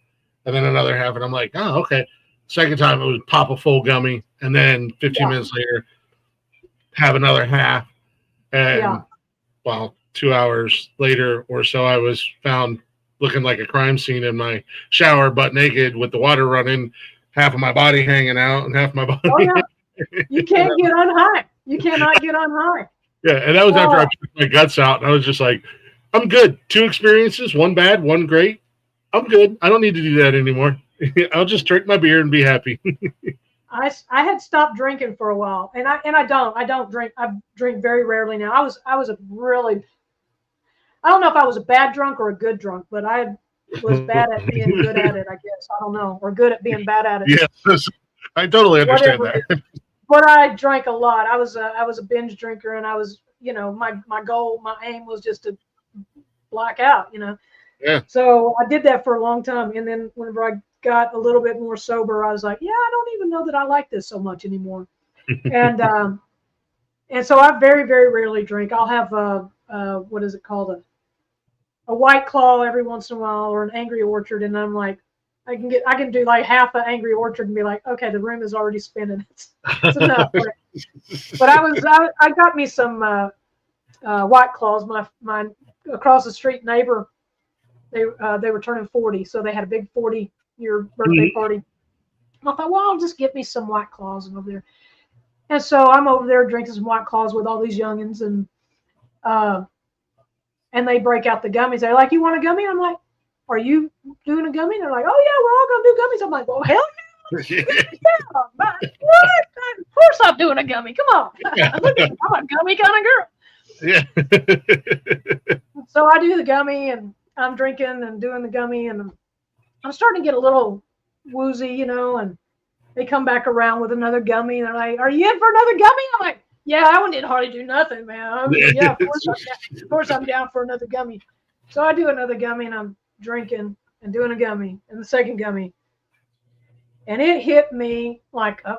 and then another half. And I'm like, oh, okay. Second time it was pop a full gummy, and then 15 minutes later, have another half. And 2 hours later or so, I was found looking like a crime scene in my shower, butt naked, with the water running, half of my body hanging out, and half of my body. Oh yeah, you can't get on high. You cannot get on high. Yeah, and that was after I took my guts out, and I was just like, I'm good. 2 experiences, one bad, one great. I'm good. I don't need to do that anymore. I'll just drink my beer and be happy. I had stopped drinking for a while, and I don't drink. I drink very rarely now. I was a really, I don't know if I was a bad drunk or a good drunk, but I was bad at being good at it, I guess. I don't know, or good at being bad at it. Yes, I totally understand that. But I drank a lot. I was a binge drinker, and I was, my goal, my aim was just to black out, Yeah. So I did that for a long time, and then whenever I got a little bit more sober, I was like, I don't even know that I like this so much anymore. And so I very, very rarely drink. I'll have what is it called? A White Claw every once in a while, or an Angry Orchard. And I'm like, I can do like half an Angry Orchard and be like, okay, the room is already spinning. It's enough. But I got me some White Claws. My across the street neighbor, they were turning 40. So they had a big 40-year birthday party. I thought, well, I'll just get me some White Claws over there. And so I'm over there drinking some White Claws with all these youngins, and they break out the gummies. They're like, you want a gummy? I'm like, are you doing a gummy? They're like, oh yeah, we're all gonna do gummies. I'm like, well, hell yeah. What? Of course I'm doing a gummy. Come on. Look at me. I'm a gummy kind of girl. Yeah. So I do the gummy, and I'm drinking and doing the gummy, and I'm starting to get a little woozy, and they come back around with another gummy, and they're like, are you in for another gummy? I'm like, yeah, that one didn't hardly do nothing, man. Yeah, of course I'm down for another gummy. So I do another gummy, and I'm drinking and doing a gummy, and the second gummy. And it hit me like a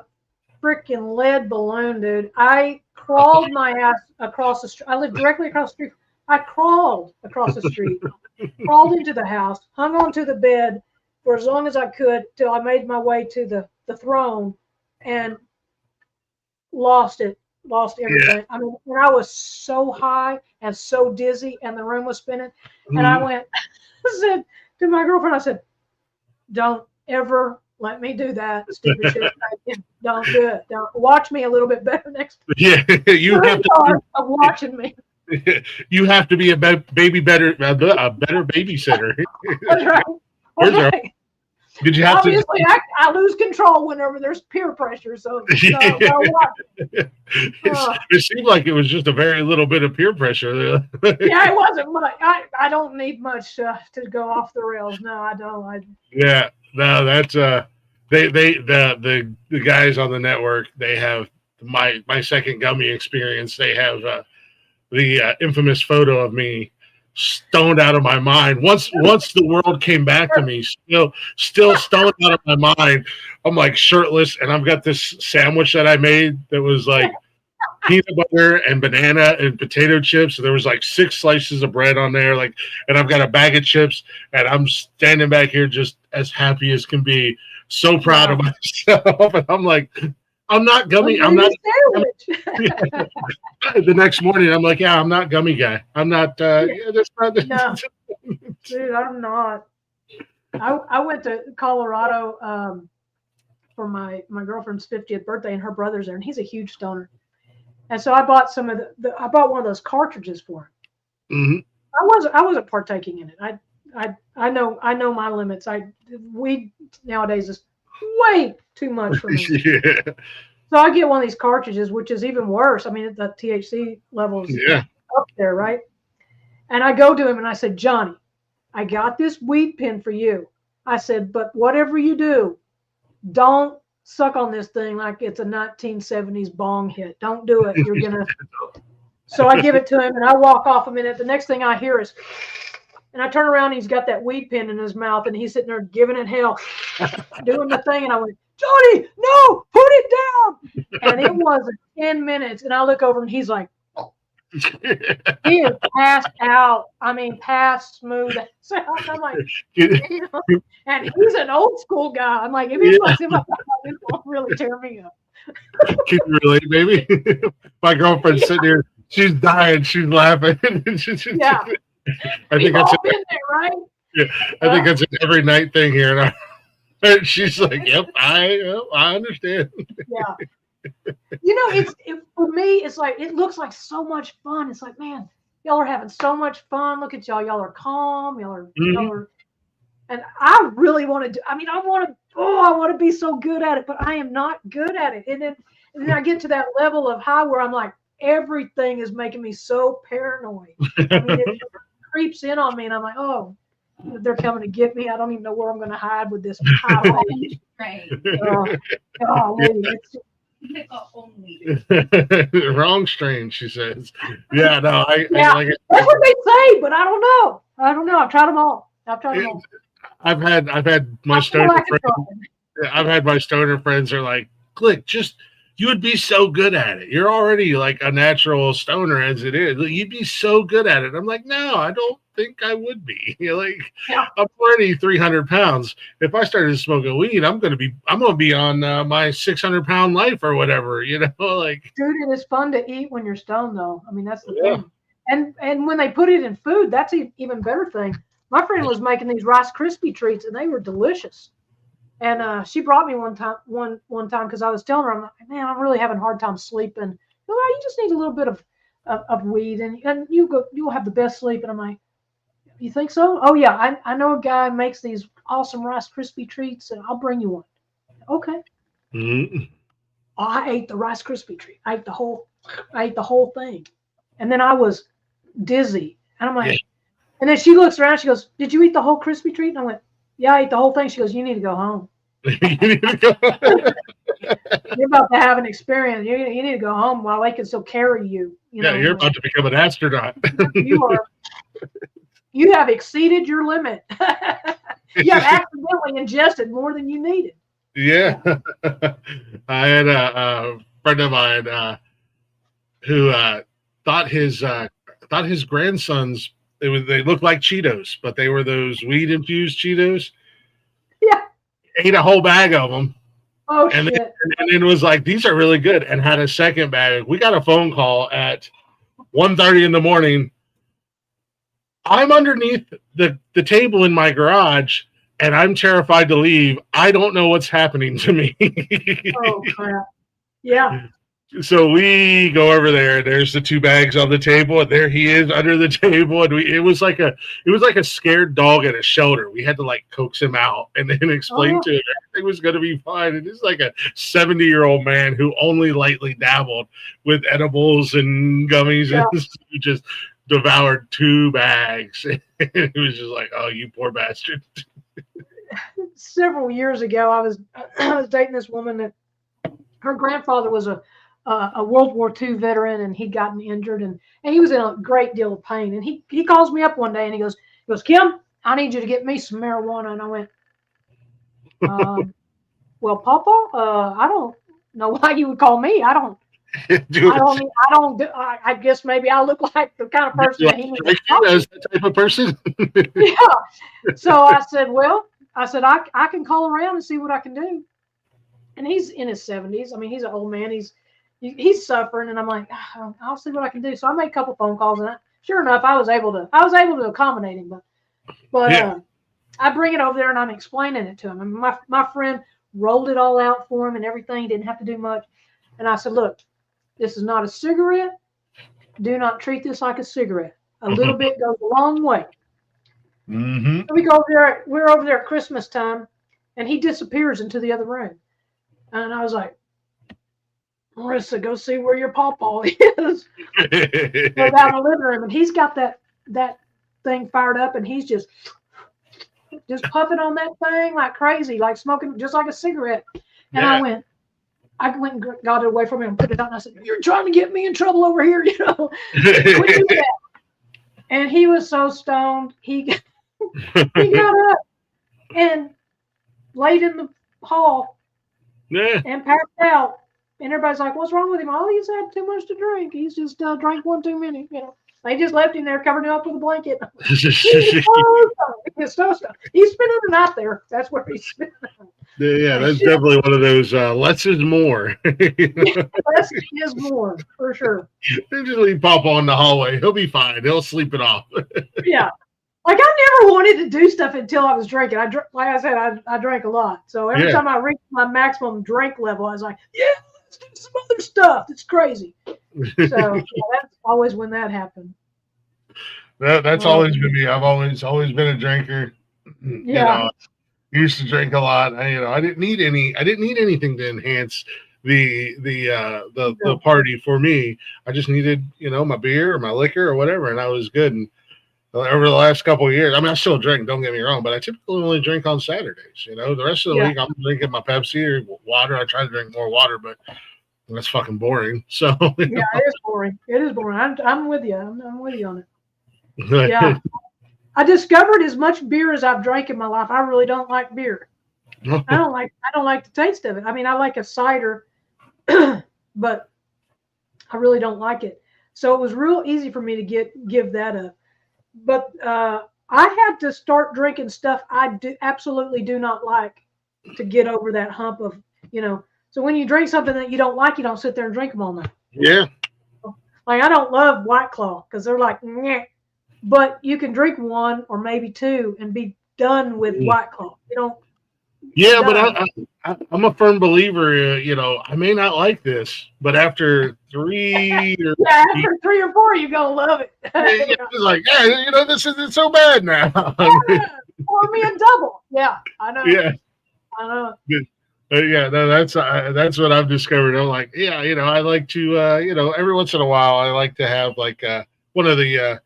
freaking lead balloon, dude. I crawled my ass across the street. I live directly across the street. I crawled across the street, crawled into the house, hung onto the bed for as long as I could till I made my way to the throne, and lost everything. Yeah. I mean, and I was so high and so dizzy, and the room was spinning. And I went, I said to my girlfriend, I said, don't ever let me do that stupid shit. Don't do it. Don't watch me a little bit better next time. Yeah, you have to of watching me. You have to be a better babysitter. That's right. That's right. Did you have Obviously, to? I lose control whenever there's peer pressure. So it seemed like it was just a very little bit of peer pressure. Yeah, it wasn't much. I don't need much to go off the rails. No, I don't. Yeah, no, that's the guys on the network. They have my second gummy experience. They have the infamous photo of me stoned out of my mind. Once the world came back to me, still stoned out of my mind. I'm like shirtless, and I've got this sandwich that I made that was like peanut butter and banana and potato chips. So there was like 6 slices of bread on there, like, and I've got a bag of chips, and I'm standing back here just as happy as can be, so proud of myself. And I'm like, I'm not gummy. I'm not. The next morning, I'm like, yeah, I'm not gummy guy. I'm not. That's not. No, dude, I'm not. I went to Colorado for my girlfriend's 50th birthday, and her brother's there, and he's a huge stoner. And so I bought some of I bought one of those cartridges for him. I wasn't partaking in it. I know my limits. Weed nowadays is way too much for me. Yeah. So I get one of these cartridges, which is even worse. I mean, the THC levels up there, right? And I go to him and I said, Johnny, I got this weed pen for you. I said, but whatever you do, don't suck on this thing like it's a 1970s bong hit. Don't do it. You're gonna. So I give it to him and I walk off a minute. The next thing I hear is, and I turn around and he's got that weed pen in his mouth and he's sitting there giving it hell, doing the thing. And I went, Johnny, no, put it down. And it was 10 minutes. And I look over and he's like, he is passed out. I mean, passed smooth. So I'm like, and he's an old school guy. I'm like, if he fucks him up, it won't really tear me up. Can you relate, baby? My girlfriend's sitting here. She's dying. She's laughing. Yeah. I think that's been there, right? Yeah, I think that's an every night thing here. And she's like, "Yep, I understand." Yeah. For me, it's like it looks like so much fun. It's like, man, y'all are having so much fun. Look at y'all. Y'all are calm. Y'all are, and I really want to do. I mean, I want to be so good at it, but I am not good at it. And then I get to that level of high where I'm like, everything is making me so paranoid. I mean, it creeps in on me, and I'm like, oh, they're coming to get me. I don't even know where I'm going to hide with this power. Right. Wrong strain, she says. Yeah, no, I like it. That's what they say, but I don't know. I've tried them all. I've had my stoner friends. I've had my stoner friends are like, Glick, you would be so good at it. You're already like a natural stoner as it is. You'd be so good at it. I'm like, no, I don't think I would be. I'm already 300 pounds. If I started smoking weed, I'm gonna be on my 600-pound life or whatever. Dude, it is fun to eat when you're stoned, though. I mean, that's the thing. And when they put it in food, that's an even better thing. My friend was making these Rice Krispie treats, and they were delicious. And she brought me one time because I was telling her, I'm like, man, I'm really having a hard time sleeping. You just need a little bit of weed, and you'll have the best sleep. And I'm like, you think so? Oh yeah, I know a guy who makes these awesome Rice Krispie treats, and I'll bring you one. Okay. Mm-hmm. I ate the Rice Krispie treat. I ate the whole thing, and then I was dizzy. And I'm like, and then she looks around. She goes, "Did you eat the whole Krispie treat?" And I went, "Yeah, I ate the whole thing." She goes, "You need to go home. You're about to have an experience. You need to go home while they can still carry you." You're about to become an astronaut. You have exceeded your limit. You have accidentally ingested more than you needed. Yeah. I had a friend of mine who thought his grandsons, they looked like Cheetos, but they were those weed infused Cheetos. Yeah. Ate a whole bag of them. Oh, and shit. And it was like, these are really good, and had a second bag. We got a phone call at 1:30 in the morning. I'm underneath the table in my garage, and I'm terrified to leave. I don't know what's happening to me. Oh, crap. Yeah. So we go over there. There's the 2 bags on the table, and there he is under the table. And it was like a scared dog at a shelter. We had to like coax him out and then explain to him everything was going to be fine. And it's like a 70-year-old man who only lightly dabbled with edibles and gummies and he just devoured 2 bags. And it was just like, oh, you poor bastard. Several years ago, I was dating this woman that her grandfather was a a World War II veteran, and he'd gotten injured, and he was in a great deal of pain. And he calls me up one day, and he goes, Kim, I need you to get me some marijuana. And I went, well, Papa, I don't know why you would call me. I guess maybe I look like the kind of person that he would call as that type of person. Yeah. So I said, I can call around and see what I can do. And he's in his 70s. I mean, he's an old man. He's suffering, and I'm like, I'll see what I can do. So I made a couple phone calls, and sure enough, I was able to accommodate him. But Yeah. I bring it over there, and I'm explaining it to him. And my friend rolled it all out for him and everything. Didn't have to do much. And I said, look, this is not a cigarette. Do not treat this like a cigarette. A little bit goes a long way. Mm-hmm. So we go over there. We're over there at Christmas time, and he disappears into the other room. And I was like, Marissa, go see where your pawpaw is. Go down the living room, and he's got that thing fired up, and he's just puffing on that thing like crazy, like smoking just like a cigarette. And Yeah. I went and got it away from him and put it on. And I said, you're trying to get me in trouble over here, you know. Quit doing that. And he was so stoned. He got up and laid in the hall Yeah. and passed out. And everybody's like, what's wrong with him? Oh, he's had too much to drink. He's just drank one too many, you know. They just left him there, covered him up with a blanket. He's so stoned. He's spending the night there. That's where he's spending the night. Yeah, that's definitely one of those less is more. Less is more, for sure. Just leave Papa in the hallway. He'll be fine. He'll sleep it off. Yeah. Like, I never wanted to do stuff until I was drinking. Like I said, I drank a lot. So every time I reached my maximum drink level, I was like, yeah, let's do some other stuff. It's crazy. So that's always when that happened. That's always been me. I've always been a drinker. Yeah. Used to drink a lot. I didn't need anything to enhance the party for me. I just needed, my beer or my liquor or whatever, and I was good. And over the last couple of years, I mean, I still drink, don't get me wrong, but I typically only drink on Saturdays. The rest of the week I'm drinking my Pepsi or water. I try to drink more water, but that's fucking boring. So yeah, it is boring. It is boring. I'm with you. I'm with you on it. Yeah. I discovered as much beer as I've drank in my life, I really don't like beer. I don't like the taste of it. I mean, I like a cider, but I really don't like it. So it was real easy for me to give that up. But I had to start drinking stuff I absolutely do not like to get over that hump of, So when you drink something that you don't like, you don't sit there and drink them all night. Yeah. Like, I don't love White Claw because they're like, meh. But you can drink one or maybe two and be done with White Claw. Yeah, but I'm a firm believer. I may not like this, but after three or after 3 or 4, you're gonna love it. It's like, this isn't so bad now. Pour me a double. Yeah, I know. Yeah, I know. Yeah, no, that's what I've discovered. I'm like, I like to, every once in a while, I like to have like one of the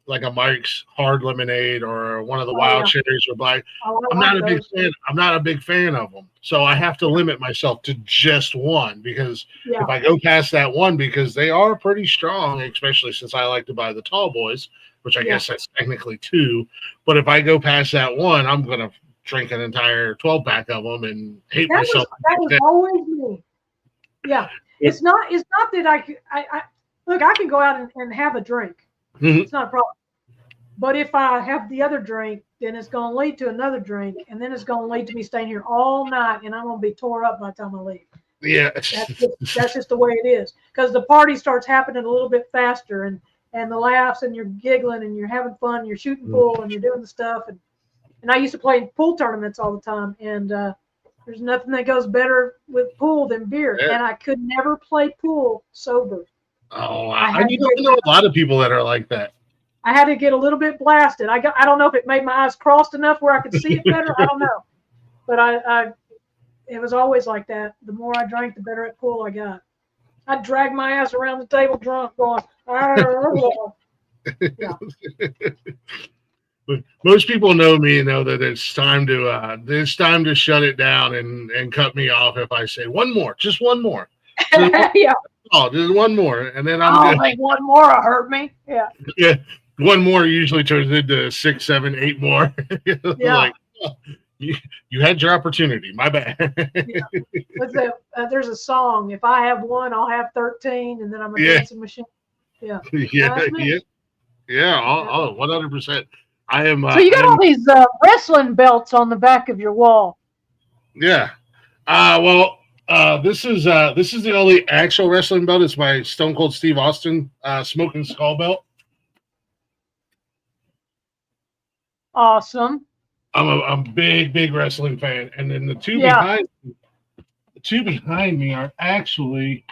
like a Mike's hard lemonade or one of the wild cherries or black. I'm not a big fan of them. So I have to limit myself to just one because if I go past that one, because they are pretty strong, especially since I like to buy the tall boys, which I guess that's technically 2. But if I go past that one, I'm going to drink an entire 12-pack of them and hate myself. That was always me. Yeah. It's not that I look, I can go out and have a drink. Mm-hmm. It's not a problem. But if I have the other drink, then it's going to lead to another drink, and then it's going to lead to me staying here all night, and I'm going to be tore up by the time I leave. Yeah. That's just the way it is. Because the party starts happening a little bit faster, and the laughs, and you're giggling, and you're having fun, and you're shooting pool, and you're doing the stuff. And I used to play in pool tournaments all the time, and there's nothing that goes better with pool than beer. Yeah. And I could never play pool sober. Oh, I know a lot of people that are like that. I had to get a little bit blasted. I don't know if it made my eyes crossed enough where I could see it better. I don't know. But it was always like that. The more I drank, the better at pool I got. I'd drag my ass around the table drunk going, yeah. Most people know me and know that it's time to shut it down and cut me off if I say one more, just one more. Yeah. Oh, just one more, and then I'm Oh, good. like one more will hurt me. Yeah. Yeah, one more usually turns into 6, 7, 8 more. Yeah. Like, oh, you had your opportunity. My bad. Yeah. There's a song. If I have one, I'll have 13, and then I'm a Yeah. dancing machine. Yeah. Yeah, That's me. yeah. 100%. I am. So you got all these wrestling belts on the back of your wall. Yeah. Well, this is the only actual wrestling belt. It's my Stone Cold Steve Austin Smoking Skull belt. Awesome. I'm a big wrestling fan, and then the two behind me are actually.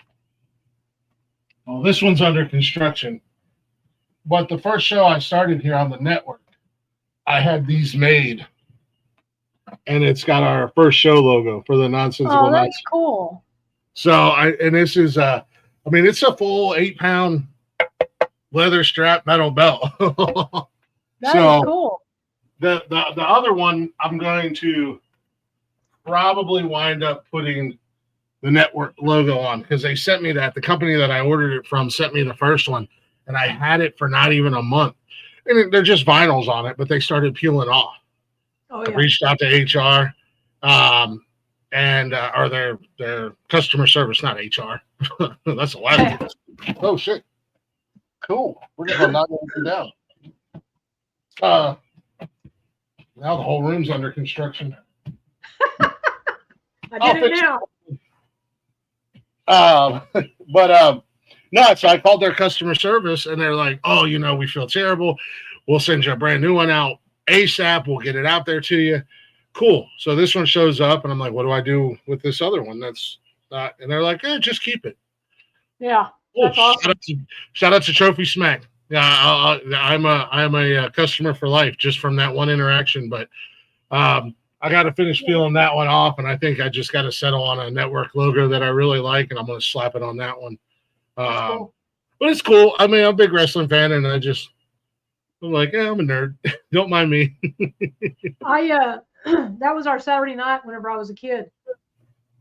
Well, this one's under construction, but the first show I started here on the network, I had these made, and it's got our first show logo for the Nonsensical. Oh, that's cool. So this is it's a full 8-pound leather strap metal belt. That is cool. The other one I'm going to probably wind up putting the network logo on, because they sent me that. The company that I ordered it from sent me the first one, and I had it for not even a month. And they're just vinyls on it, but they started peeling off. Oh, yeah. I reached out to HR, or their customer service, not HR. That's a lot of it. Oh shit! Cool. We're just gonna knock everything down. Now the whole room's under construction. I did it now. No, so I called their customer service, and they're like, "Oh, we feel terrible. We'll send you a brand new one out ASAP. We'll get it out there to you." Cool. So this one shows up, and I'm like, "What do I do with this other one?" That's not. And they're like, "Just keep it." Yeah. That's awesome. Shout out to Trophy Smack. Yeah, I'm a customer for life just from that one interaction. But I got to finish peeling that one off, and I think I just got to settle on a network logo that I really like, and I'm going to slap it on that one. Cool. But it's cool. I mean, I'm a big wrestling fan, and I'm like, yeah, I'm a nerd. Don't mind me. That was our Saturday night whenever I was a kid.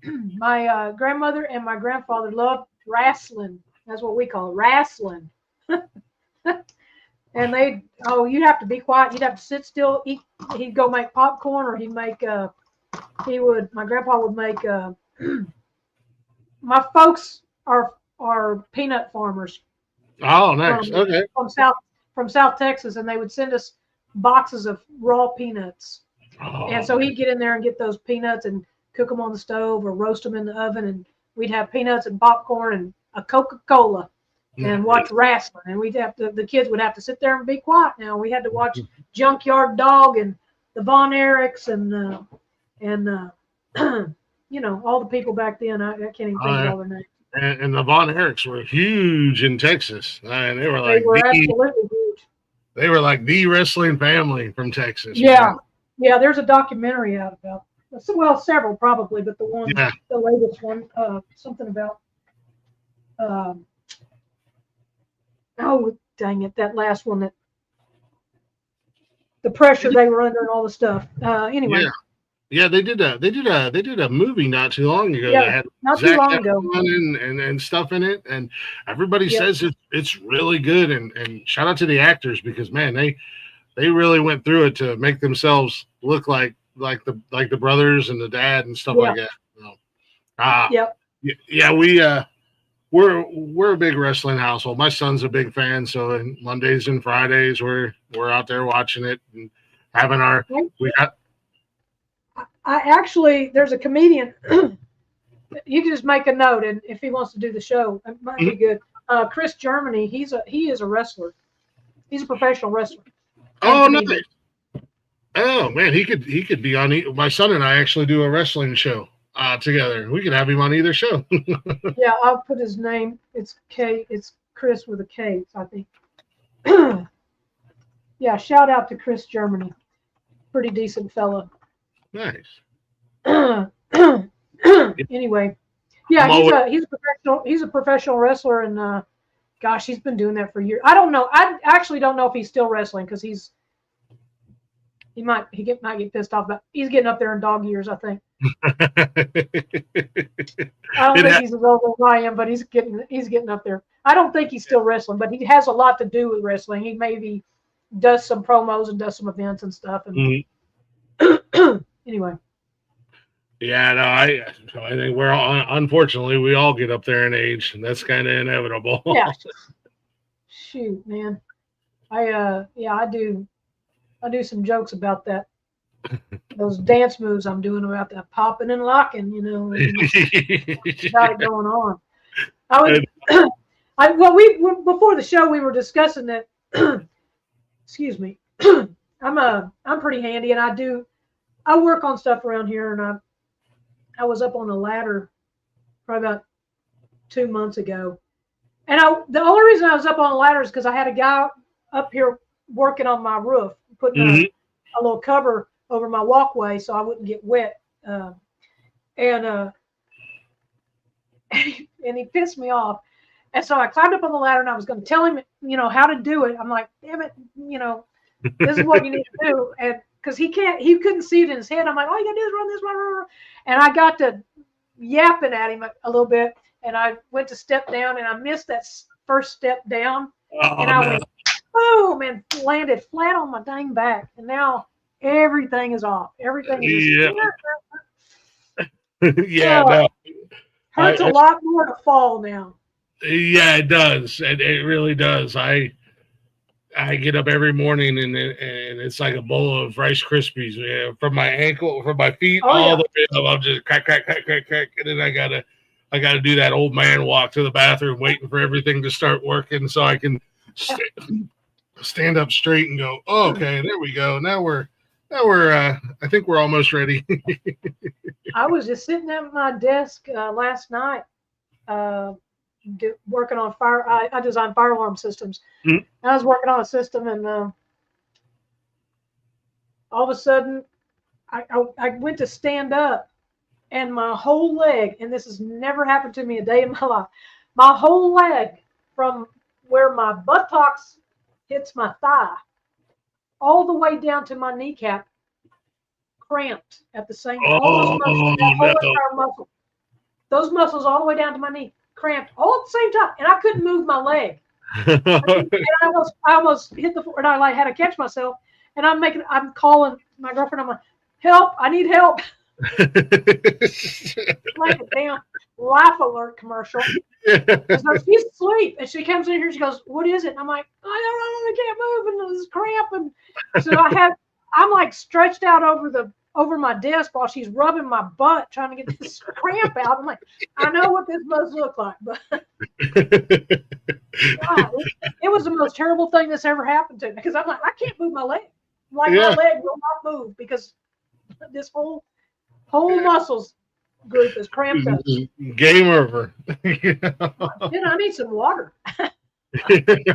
My grandmother and my grandfather loved wrestling. That's what we call it, wrestling. And you'd have to be quiet. You'd have to sit still. He'd go make popcorn, or my grandpa would make, my folks are peanut farmers. Oh, nice. Okay. From South Texas, and they would send us boxes of raw peanuts. Oh. And so he'd get in there and get those peanuts and cook them on the stove or roast them in the oven, and we'd have peanuts and popcorn and a Coca-Cola. And watch wrestling, and the kids would have to sit there and be quiet. Now we had to watch Junkyard Dog and the Von Erichs and all the people back then. I can't even think of all their names. And the Von Erichs were huge in Texas, and they were absolutely huge. They were like the wrestling family from Texas. Yeah, yeah. There's a documentary out about. Well, several probably, but the latest one, something about. Oh, dang it! That last one, the pressure they were under and all the stuff. Anyway. Yeah, they did a movie not too long ago. Yeah, that had not Zac too long ago. And stuff in it, and everybody says it's really good. And shout out to the actors, because man, they really went through it to make themselves look like the brothers and the dad and stuff like that. So, we're a big wrestling household. My son's a big fan, so on Mondays and Fridays we're out there watching it and having our. There's a comedian. You can just make a note, and if he wants to do the show, it might be good. Chris Germany, he is a wrestler. He's a professional wrestler. Oh, nice. Oh man, he could be on. My son and I actually do a wrestling show together. We could have him on either show. Yeah, I'll put his name. It's Chris with a K, I think. Yeah, shout out to Chris Germany. Pretty decent fella. Nice. Anyway, yeah, he's a professional wrestler, and gosh, he's been doing that for years. I don't know. I actually don't know if he's still wrestling, because he might get pissed off, but he's getting up there in dog years, I think. I don't It think ha- he's as old as I am, but he's getting up there. I don't think he's still wrestling, but he has a lot to do with wrestling. He maybe does some promos and does some events and stuff. And Mhm. anyway, Yeah, no, I think we're all, unfortunately, we all get up there in age, and that's kind of inevitable. yeah, shoot, man, yeah, I do some jokes about that. Those dance moves I'm doing about that popping and locking, got it going on. I was, before the show we were discussing that. Excuse me. I'm pretty handy, and I work on stuff around here, and I was up on a ladder probably about 2 months ago, and the only reason I was up on a ladder is because I had a guy up here working on my roof, putting Mhm. a little cover over my walkway so I wouldn't get wet, and and he pissed me off. And so I climbed up on the ladder and I was going to tell him, how to do it. I'm like, damn it, this is what you need to do. And because he couldn't see it in his head. I'm like, all you got to do is run this, blah, blah, blah. And I got to yapping at him a little bit. And I went to step down and I missed that first step down. And Oh I no! went, boom, and landed flat on my dang back. And now everything is off. Everything is Yeah, just, yeah, no. hurts a lot more to fall now. Yeah, it does. It really does. I get up every morning and it's like a bowl of Rice Krispies. Yeah, from my ankle, from my feet, Oh, all yeah. the way up. I'm just crack, crack, crack, crack, crack, and then I gotta do that old man walk to the bathroom, waiting for everything to start working so I can stand up straight and go. Oh, okay, there we go. Now we're. I think we're almost ready. I was just sitting at my desk last night working on fire. I design fire alarm systems. Mhm. I was working on a system, and all of a sudden, I went to stand up, and my whole leg, and this has never happened to me a day in my life, my whole leg from where my buttocks hits my thigh, all the way down to my kneecap, cramped at the same. All those muscles, that Oh whole no! entire muscle, those muscles all the way down to my knee, cramped all at the same time, and I couldn't move my leg. And I almost hit the floor, and I had to catch myself. And I'm calling my girlfriend. I'm like, help! I need help. Like a damn Life Alert commercial. So she's asleep, and she comes in here. She goes, "What is it?" And I'm like, "I don't know. I can't move, and this cramp." And so I'm like stretched out over my desk while she's rubbing my butt trying to get this cramp out. I'm like, I know what this must look like, but God, it was the most terrible thing that's ever happened to me because I'm like, I can't move my leg. Like Yeah. my leg will not move because this whole muscles group is cramped up. Game over. I need some water. Right.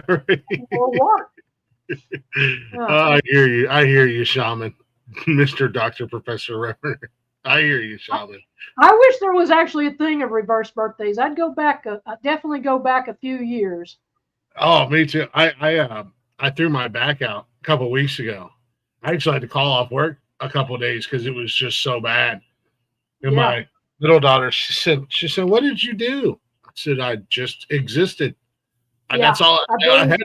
More water. I hear you, shaman. Mr. Dr. Professor Reverend. I hear you, shaman. I wish there was actually a thing of reverse birthdays. I'd definitely go back a few years. Oh, me too. I threw my back out a couple of weeks ago. I actually had to call off work a couple of days because it was just so bad. And my little daughter, she said, "What did you do?" I said, "I just existed. That's all I had.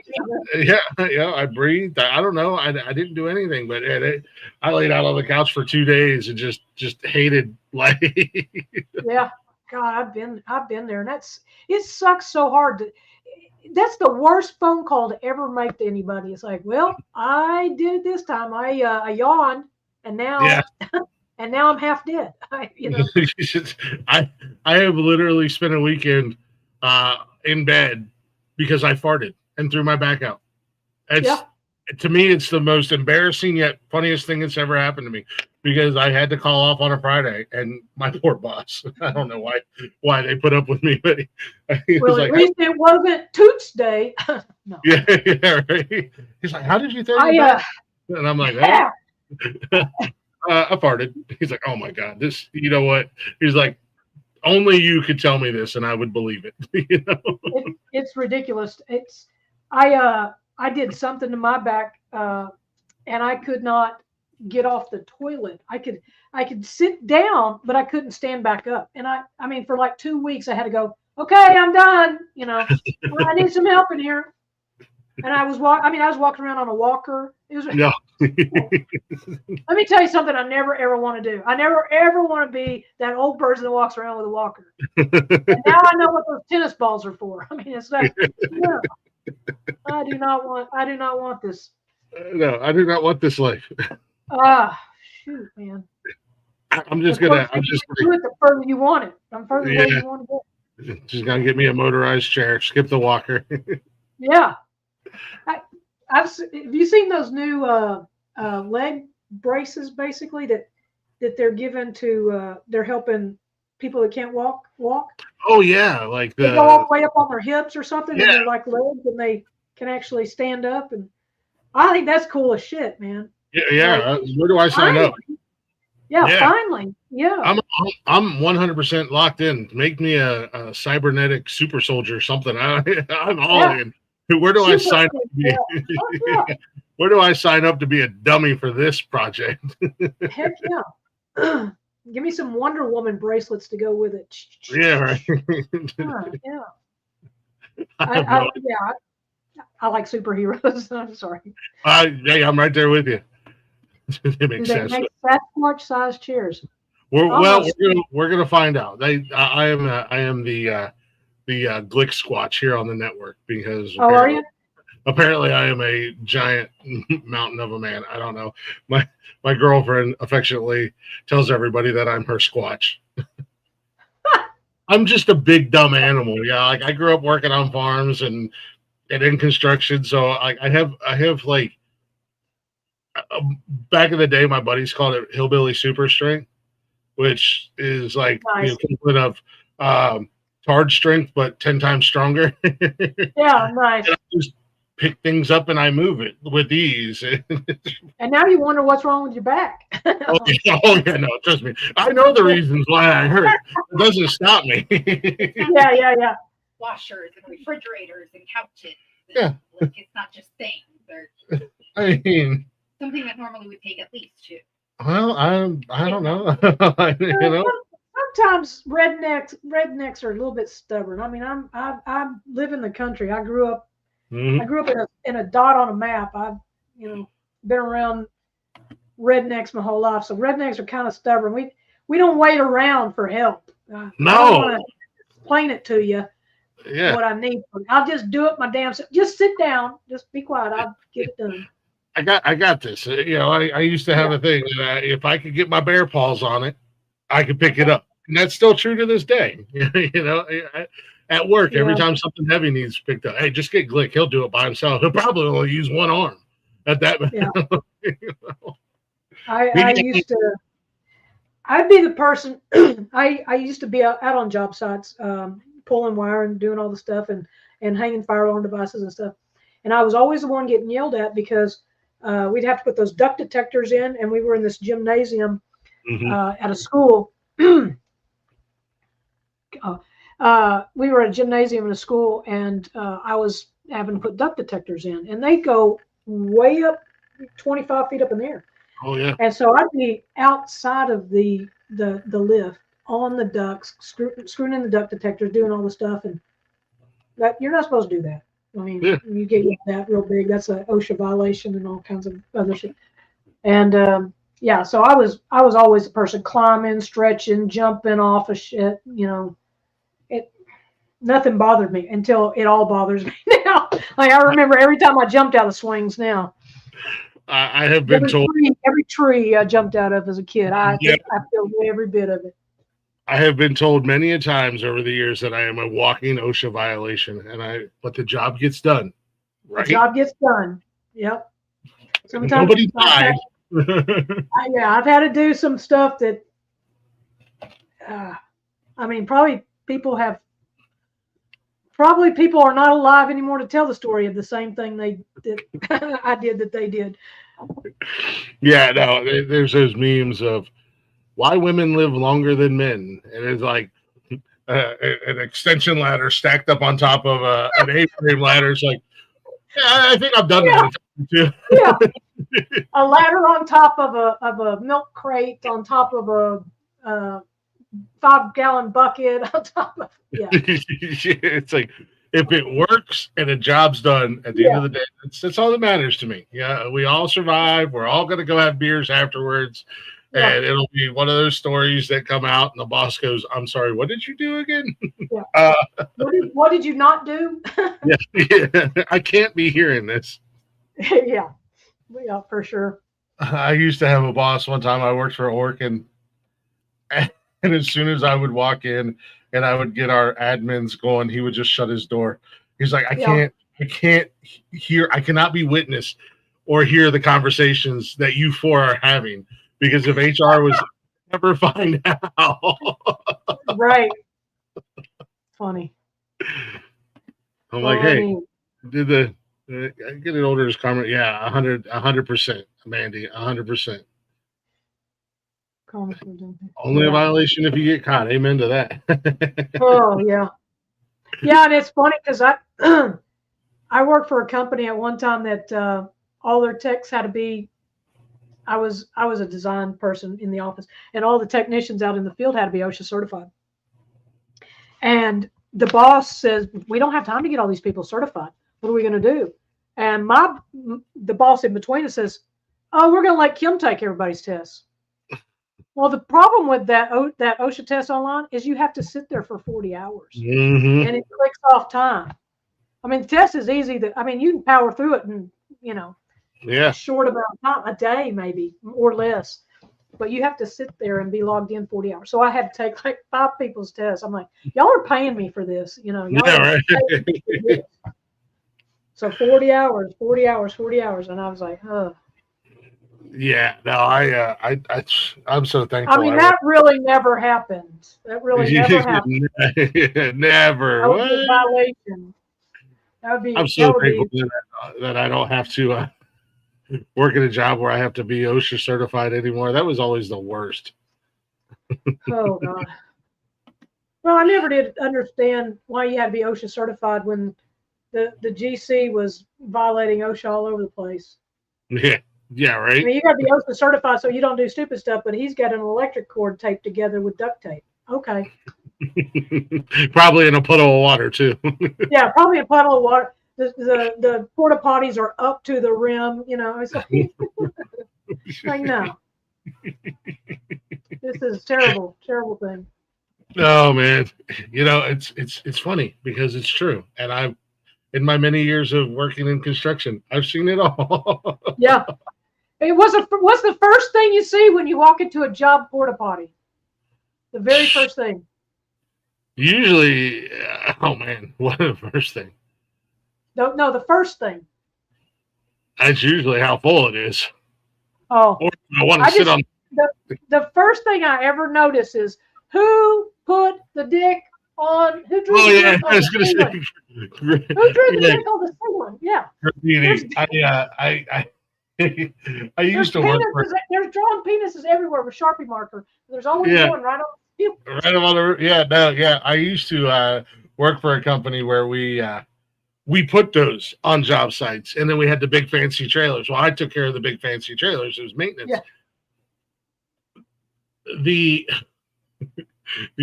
Yeah, I breathed. I don't know. I didn't do anything, but I laid out on the couch for 2 days and just hated life." Yeah, God, I've been there, and it sucks so hard. That's the worst phone call to ever make to anybody. It's like, well, I did it this time. I yawned, and now and now I'm half dead. I have literally spent a weekend in bed because I farted and threw my back out. To me, it's the most embarrassing yet funniest thing that's ever happened to me because I had to call off on a Friday, and my poor boss. I don't know why they put up with me, but he was at least it wasn't Toots Day. No. Yeah, right. He's like, "How did you throw your back?" And I'm like, I farted. He's like, "Oh my God, this, you know what?" He's like, "Only you could tell me this and I would believe it." It's ridiculous. I did something to my back and I could not get off the toilet. I could sit down, but I couldn't stand back up. And I mean, for like 2 weeks, I had to go, okay, I'm done. I need some help in here. And I was walking around on a walker. It was. Yeah. Let me tell you something I never ever want to do. I never ever want to be that old person that walks around with a walker. And now I know what those tennis balls are for. I mean, it's like, yeah, I do not want this. No, I do not want this life. Shoot, man. I'm just gonna do it the further you want it. I'm further away you want to go. She's gonna get me a motorized chair. Skip the walker. Yeah. Have you seen those new leg braces basically that they're given to they're helping people that can't walk? Oh yeah, like they go all the way up on their hips or something, yeah. and they're like legs, and they can actually stand up. And I think that's cool as shit, man. Yeah. Like, where do I sign up? Yeah, finally. Yeah. I'm 100% locked in. Make me a cybernetic super soldier or something. I'm all in. Where do I sign up to be? Where do I sign up to be a dummy for this project? Heck yeah. Give me some Wonder Woman bracelets to go with it. Yeah, right. Yeah. I like superheroes. I'm sorry. Hey, I'm right there with you. It makes sense. Make Sasquatch sized chairs. We're gonna find out. I am the Glick Squatch here on the network because are you? Apparently I am a giant mountain of a man. I don't know. My girlfriend affectionately tells everybody that I'm her Squatch. I'm just a big dumb animal. Yeah, like I grew up working on farms and in construction, so I have like back in the day my buddies called it hillbilly super strength, which is like nice. Equivalent of hard strength, but 10 times stronger. Yeah, nice. And I just pick things up and I move it with ease. And now you wonder what's wrong with your back. Oh yeah, no, trust me. I know the reasons why I hurt. It doesn't stop me. Yeah. Washers and refrigerators and couches. Yeah. Like, it's not just things. They're I mean, something that normally would take at least 2. Well, I don't know. Sometimes rednecks are a little bit stubborn. I mean, I live in the country. I grew up in a dot on a map. I've been around rednecks my whole life, so rednecks are kind of stubborn. We don't wait around for help. No. I don't want to explain it to you. Yeah. What I need. I'll just do it my damn self. Just sit down. Just be quiet. I'll get it done. I got this. I used to have a thing that if I could get my bear paws on it, I could pick it up. And that's still true to this day. At work, every time something heavy needs picked up, hey, just get Glick. He'll do it by himself. He'll probably only use one arm at that. Yeah. I'd be the person. I used to be out on job sites, pulling wire and doing all the stuff and hanging fire alarm devices and stuff. And I was always the one getting yelled at because we'd have to put those duct detectors in, and we were in this gymnasium at a school. We were at a gymnasium in a school, and I was having to put duct detectors in, and they go way up, 25 feet up in the air. Oh yeah. And so I'd be outside of the lift on the ducts, screwing in the duct detectors, doing all the stuff, and that you're not supposed to do that. I mean, you get that real big, that's an OSHA violation and all kinds of other shit. And so I was always the person climbing, stretching, jumping off of shit. Nothing bothered me until it all bothers me now. Like I remember every time I jumped out of swings now. I have been told every tree I jumped out of as a kid. I feel every bit of it. I have been told many a times over the years that I am a walking OSHA violation, but the job gets done. Right? The job gets done. Yep. Sometimes nobody died. I've had to do some stuff that, probably people are not alive anymore to tell the story of the same thing I did that they did. Yeah, no, there's those memes of why women live longer than men, and it's like an extension ladder stacked up on top of an A-frame ladder. It's like, yeah, I think I've done that too. Yeah, a ladder on top of a milk crate, on top of a 5-gallon bucket, on top of It's like if it works and the job's done at the end of the day, that's all that matters to me. Yeah, we all survive. We're all going to go have beers afterwards. Yeah. And it'll be one of those stories that come out, and the boss goes, "I'm sorry, what did you do again?" Yeah. What did you not do? Yeah, I can't be hearing this. Yeah, for sure. I used to have a boss one time. I worked for Orc, and as soon as I would walk in and I would get our admins going, he would just shut his door. He's like, I can't hear, I cannot be witness or hear the conversations that you four are having. Because if HR was never find out. Right. Funny. I'm like, hey, did I get an older comment? Yeah, 100%, Mandy, 100%. Only a violation if you get caught. Amen to that. Oh yeah. Yeah, and it's funny because I worked for a company at one time that all their techs had to be. I was a design person in the office, and all the technicians out in the field had to be OSHA certified. And the boss says, "We don't have time to get all these people certified. What are we going to do?" And the boss in between us says, "Oh, we're going to let Kim take everybody's tests." Well, the problem with that OSHA test online is you have to sit there for 40 hours, and it clicks off time. I mean, the test is easy. You can power through it in, a short amount of time, a day maybe or less. But you have to sit there and be logged in 40 hours. So I had to take like 5 people's tests. I'm like, y'all are paying me for this, y'all are paying me for this. So 40 hours, and I was like, oh. Yeah, no, I'm so thankful. I mean, that really never happened. That really never happened. Never. That would be a violation. I'm so thankful that I don't have to work at a job where I have to be OSHA certified anymore. That was always the worst. Oh God. Well, I never did understand why you had to be OSHA certified when the GC was violating OSHA all over the place. Yeah, right. I mean, you got to be OSHA certified so you don't do stupid stuff, but he's got an electric cord taped together with duct tape. Okay. Probably in a puddle of water too. Yeah, probably a puddle of water. The porta potties are up to the rim. It's like no. This is terrible thing. No, man. It's funny because it's true, and in my many years of working in construction, I've seen it all. Yeah. What's the first thing you see when you walk into a job porta potty? The very first thing. Usually, oh man, what the first thing? No, the first thing. That's usually how full it is. Oh. Or I want to sit on. The first thing I ever notice is who put the dick on. Who drew the dick on the ceiling? Who drew the dick on the ceiling? Yeah. I used to work for. There's drawn penises everywhere with Sharpie marker. There's always one right on the ceiling. Right on the I used to work for a company where we put those on job sites, and then we had the big fancy trailers. Well, I took care of the big fancy trailers. It was maintenance. Yeah. The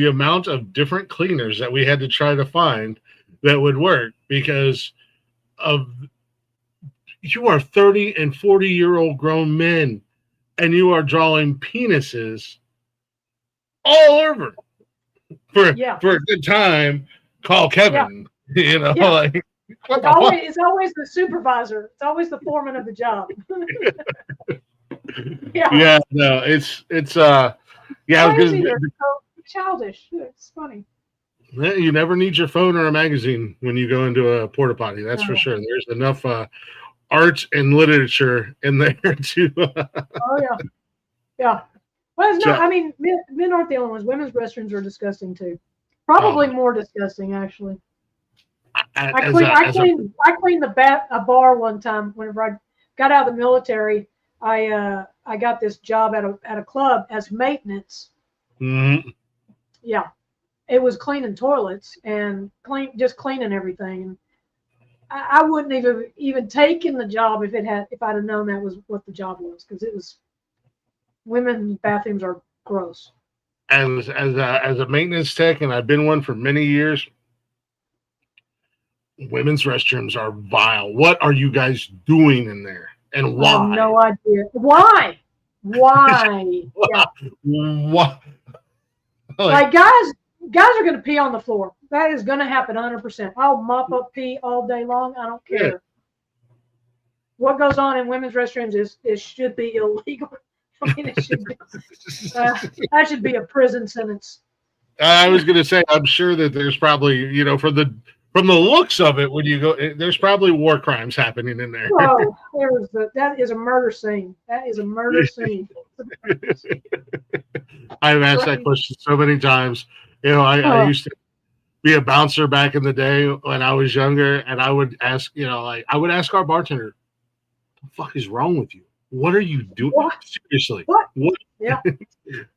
amount of different cleaners that we had to try to find that would work because of you are 30 and 40-year-old grown men, and you are drawing penises all over for a good time. Call Kevin. Like. It's always the supervisor. It's always the foreman of the job. Yeah, no, it's crazy. They're so childish. It's funny. You never need your phone or a magazine when you go into a porta potty. That's for sure. There's enough art and literature in there too. Oh yeah. Well, it's not. I mean, men aren't the only ones. Women's restrooms are disgusting too. Probably more disgusting, actually. I cleaned a bar one time whenever I got out of the military. I got this job at a club as maintenance. Mm-hmm. Yeah, it was cleaning toilets and cleaning everything. I wouldn't even taken the job if I'd have known that was what the job was, because it was women's bathrooms are gross. As a maintenance tech, and I've been one for many years. Women's restrooms are vile. What are you guys doing in there, and why? I have no idea why. Why? Yeah. What? Like guys are going to pee on the floor. That is going to happen 100%. I'll mop up pee all day long. I don't care. Yeah. What goes on in women's restrooms should be illegal. I mean, it should be. That should be a prison sentence. I was going to say, I'm sure that there's probably, from the looks of it, when you go, there's probably war crimes happening in there. Oh, that is a murder scene. That is a murder scene. I've asked that question so many times. I used to be a bouncer back in the day when I was younger, and I would ask, I would ask our bartender, "What the fuck is wrong with you? What are you doing? What? Seriously, What? What? Yeah.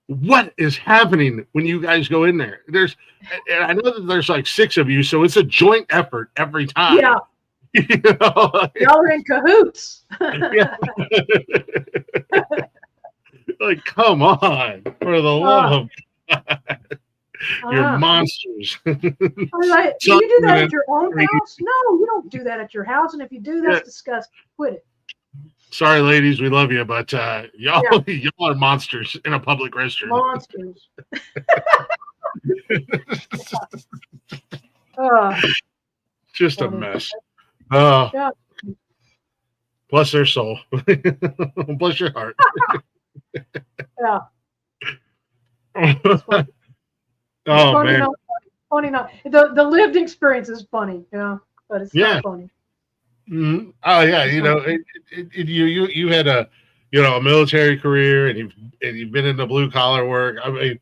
What is happening when you guys go in there? And I know that there's like 6 of you, so it's a joint effort every time. Yeah. Y'all are in cahoots. Yeah. Like, come on, for the love of God. You're monsters. Like, do you do that at your own house? No, you don't do that at your house. And if you do, that's disgusting. Quit it. Sorry, ladies, we love you, but y'all are monsters in a public restroom. Monsters. Just a mess. Yeah. Bless their soul. Bless your heart. Yeah. Oh, funny, man. not funny. Not the lived experience is funny, but it's not funny. Mm-hmm. Oh yeah, you had a military career, and you've been in the blue collar work. I mean,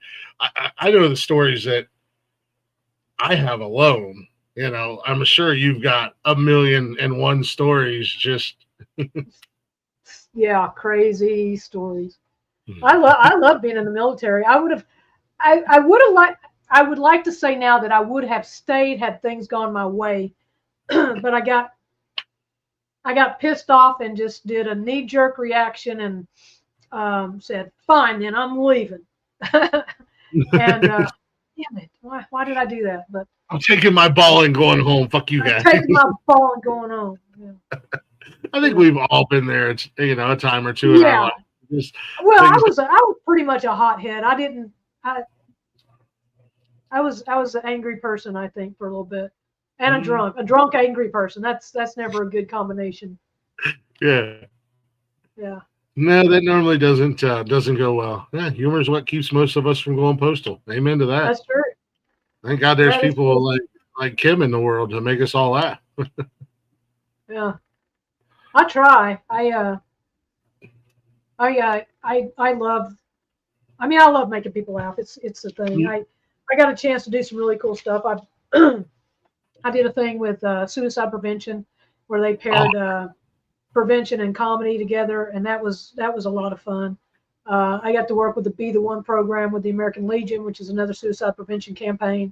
I know the stories that I have alone. I'm sure you've got 1,000,001 stories. Just yeah, crazy stories. I love being in the military. I would like to say now that I would have stayed had things gone my way, but I got pissed off and just did a knee-jerk reaction and said, "Fine, then I'm leaving." And damn it, why did I do that? But I'm taking my ball and going home. Fuck you guys. I'm taking my ball and going home. Yeah. I think we've all been there. It's a time or two in our life. I was pretty much a hothead. I was an angry person, I think, for a little bit. And a drunk, angry person. That's never a good combination. Yeah. Yeah. No, that normally doesn't go well. Yeah, humor is what keeps most of us from going postal. Amen to that. That's true. Thank God there's people like Kim in the world to make us all laugh. Yeah. I try. I love making people laugh. It's the thing. Mm-hmm. I got a chance to do some really cool stuff. I did a thing with suicide prevention where they paired prevention and comedy together, and that was a lot of fun. I got to work with the Be the One program with the American Legion, which is another suicide prevention campaign.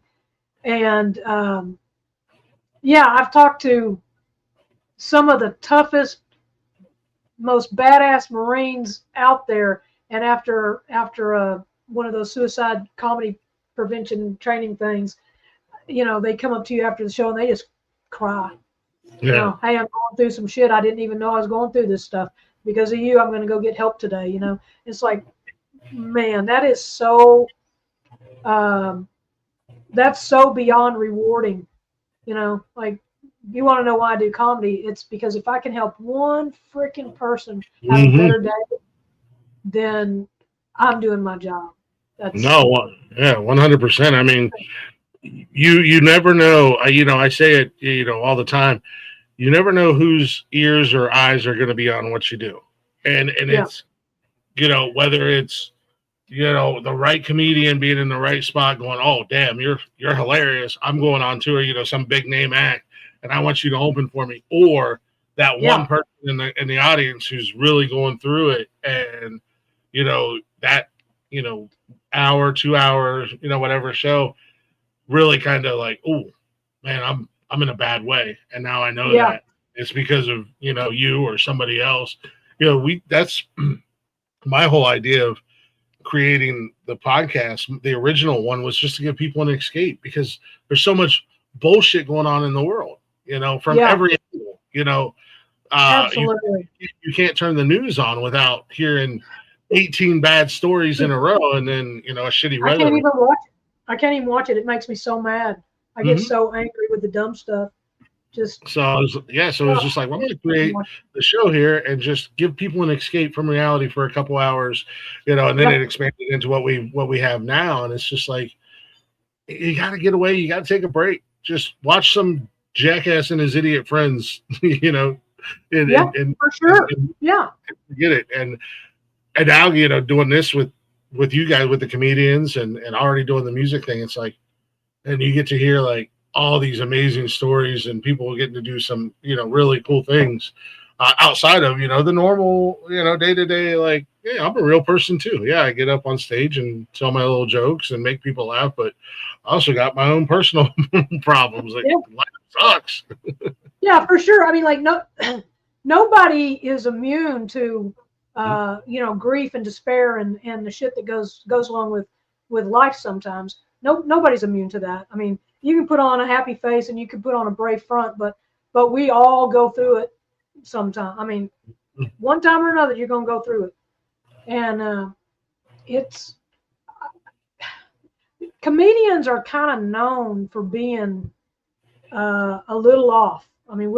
And I've talked to some of the toughest, most badass Marines out there, and after one of those suicide comedy prevention training things, they come up to you after the show and they just cry. Yeah. Hey, I'm going through some shit. I didn't even know I was going through this stuff. Because of you, I'm going to go get help today. It's like, man, that is so, that's so beyond rewarding. Like, you want to know why I do comedy? It's because if I can help one freaking person have a better day, then I'm doing my job. Yeah, 100%. I mean, you never know. I say it, all the time. You never know whose ears or eyes are going to be on what you do. And it's, whether it's, the right comedian being in the right spot going, "Oh, damn, you're hilarious. I'm going on tour, some big name act, and I want you to open for me." Or that one person in the audience who's really going through it, and, that, hour, 2 hours, whatever show really kind of like, "Oh, man, I'm in a bad way, and now I know Yeah. that it's because of you or somebody else. That's my whole idea of creating the podcast. The original one was just to give people an escape because there's so much bullshit going on in the world, from every angle. Absolutely. You can't turn the news on without hearing 18 bad stories in a row, and then a shitty I weather. can't even watch it. I can't even watch it. It makes me so mad. I get so angry with the dumb stuff. So it was just like, well, I'm going to create the show here and just give people an escape from reality for a couple hours, and then it expanded into what we have now, and it's just like you got to get away, you got to take a break, just watch some jackass and his idiot friends, and for sure, and get it, and now doing this with you guys, with the comedians, and already doing the music thing, it's like, and you get to hear like all these amazing stories and people getting to do some really cool things outside of the normal day-to-day, like, yeah, I'm a real person too. Yeah, I get up on stage and tell my little jokes and make people laugh, but I also got my own personal problems. Like, life sucks. Yeah, for sure. I mean, like, nobody is immune to grief and despair and the shit that goes along with life sometimes. Nobody's immune to that. I mean, you can put on a happy face and you can put on a brave front, but we all go through it sometime. I mean, one time or another, you're going to go through it. And comedians are kind of known for being a little off. I mean,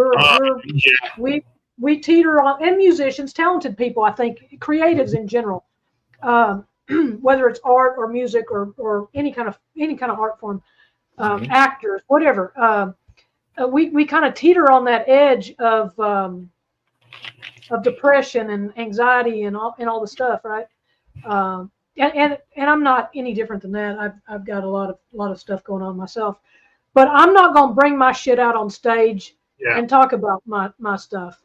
we teeter on, and musicians, talented people, I think, creatives in general, whether it's art or music or any kind of art form, actors, whatever. We kind of teeter on that edge of depression and anxiety and all the stuff, right? And I'm not any different than that. I've got a lot of stuff going on myself, but I'm not going to bring my shit out on stage and talk about my stuff,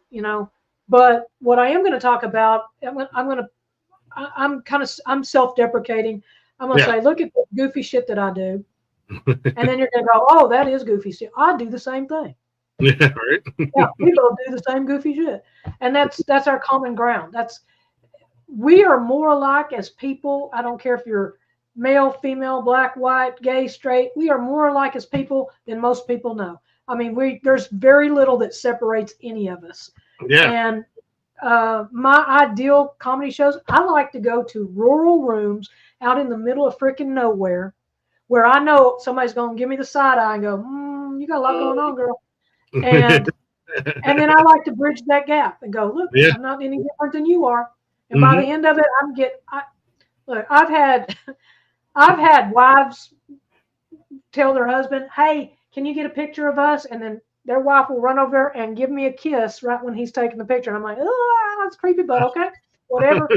But what I am going to talk about, I'm self-deprecating. I'm going to say, look at the goofy shit that I do. And then you're going to go, oh, that is goofy shit. I do the same thing. Yeah, right. Yeah, we both do the same goofy shit. And that's our common ground. We are more alike as people. I don't care if you're male, female, black, white, gay, straight. We are more alike as people than most people know. I mean, there's very little that separates any of us. Yeah. And my ideal comedy shows, I like to go to rural rooms out in the middle of freaking nowhere, where I know somebody's going to give me the side eye and go, you got a lot going on, girl. And then I like to bridge that gap and go, look, I'm not any different than you are. And by the end of it, look, I've had wives tell their husband, hey, can you get a picture of us? And then their wife will run over and give me a kiss right when he's taking the picture. And I'm like, oh, that's creepy, but okay, whatever.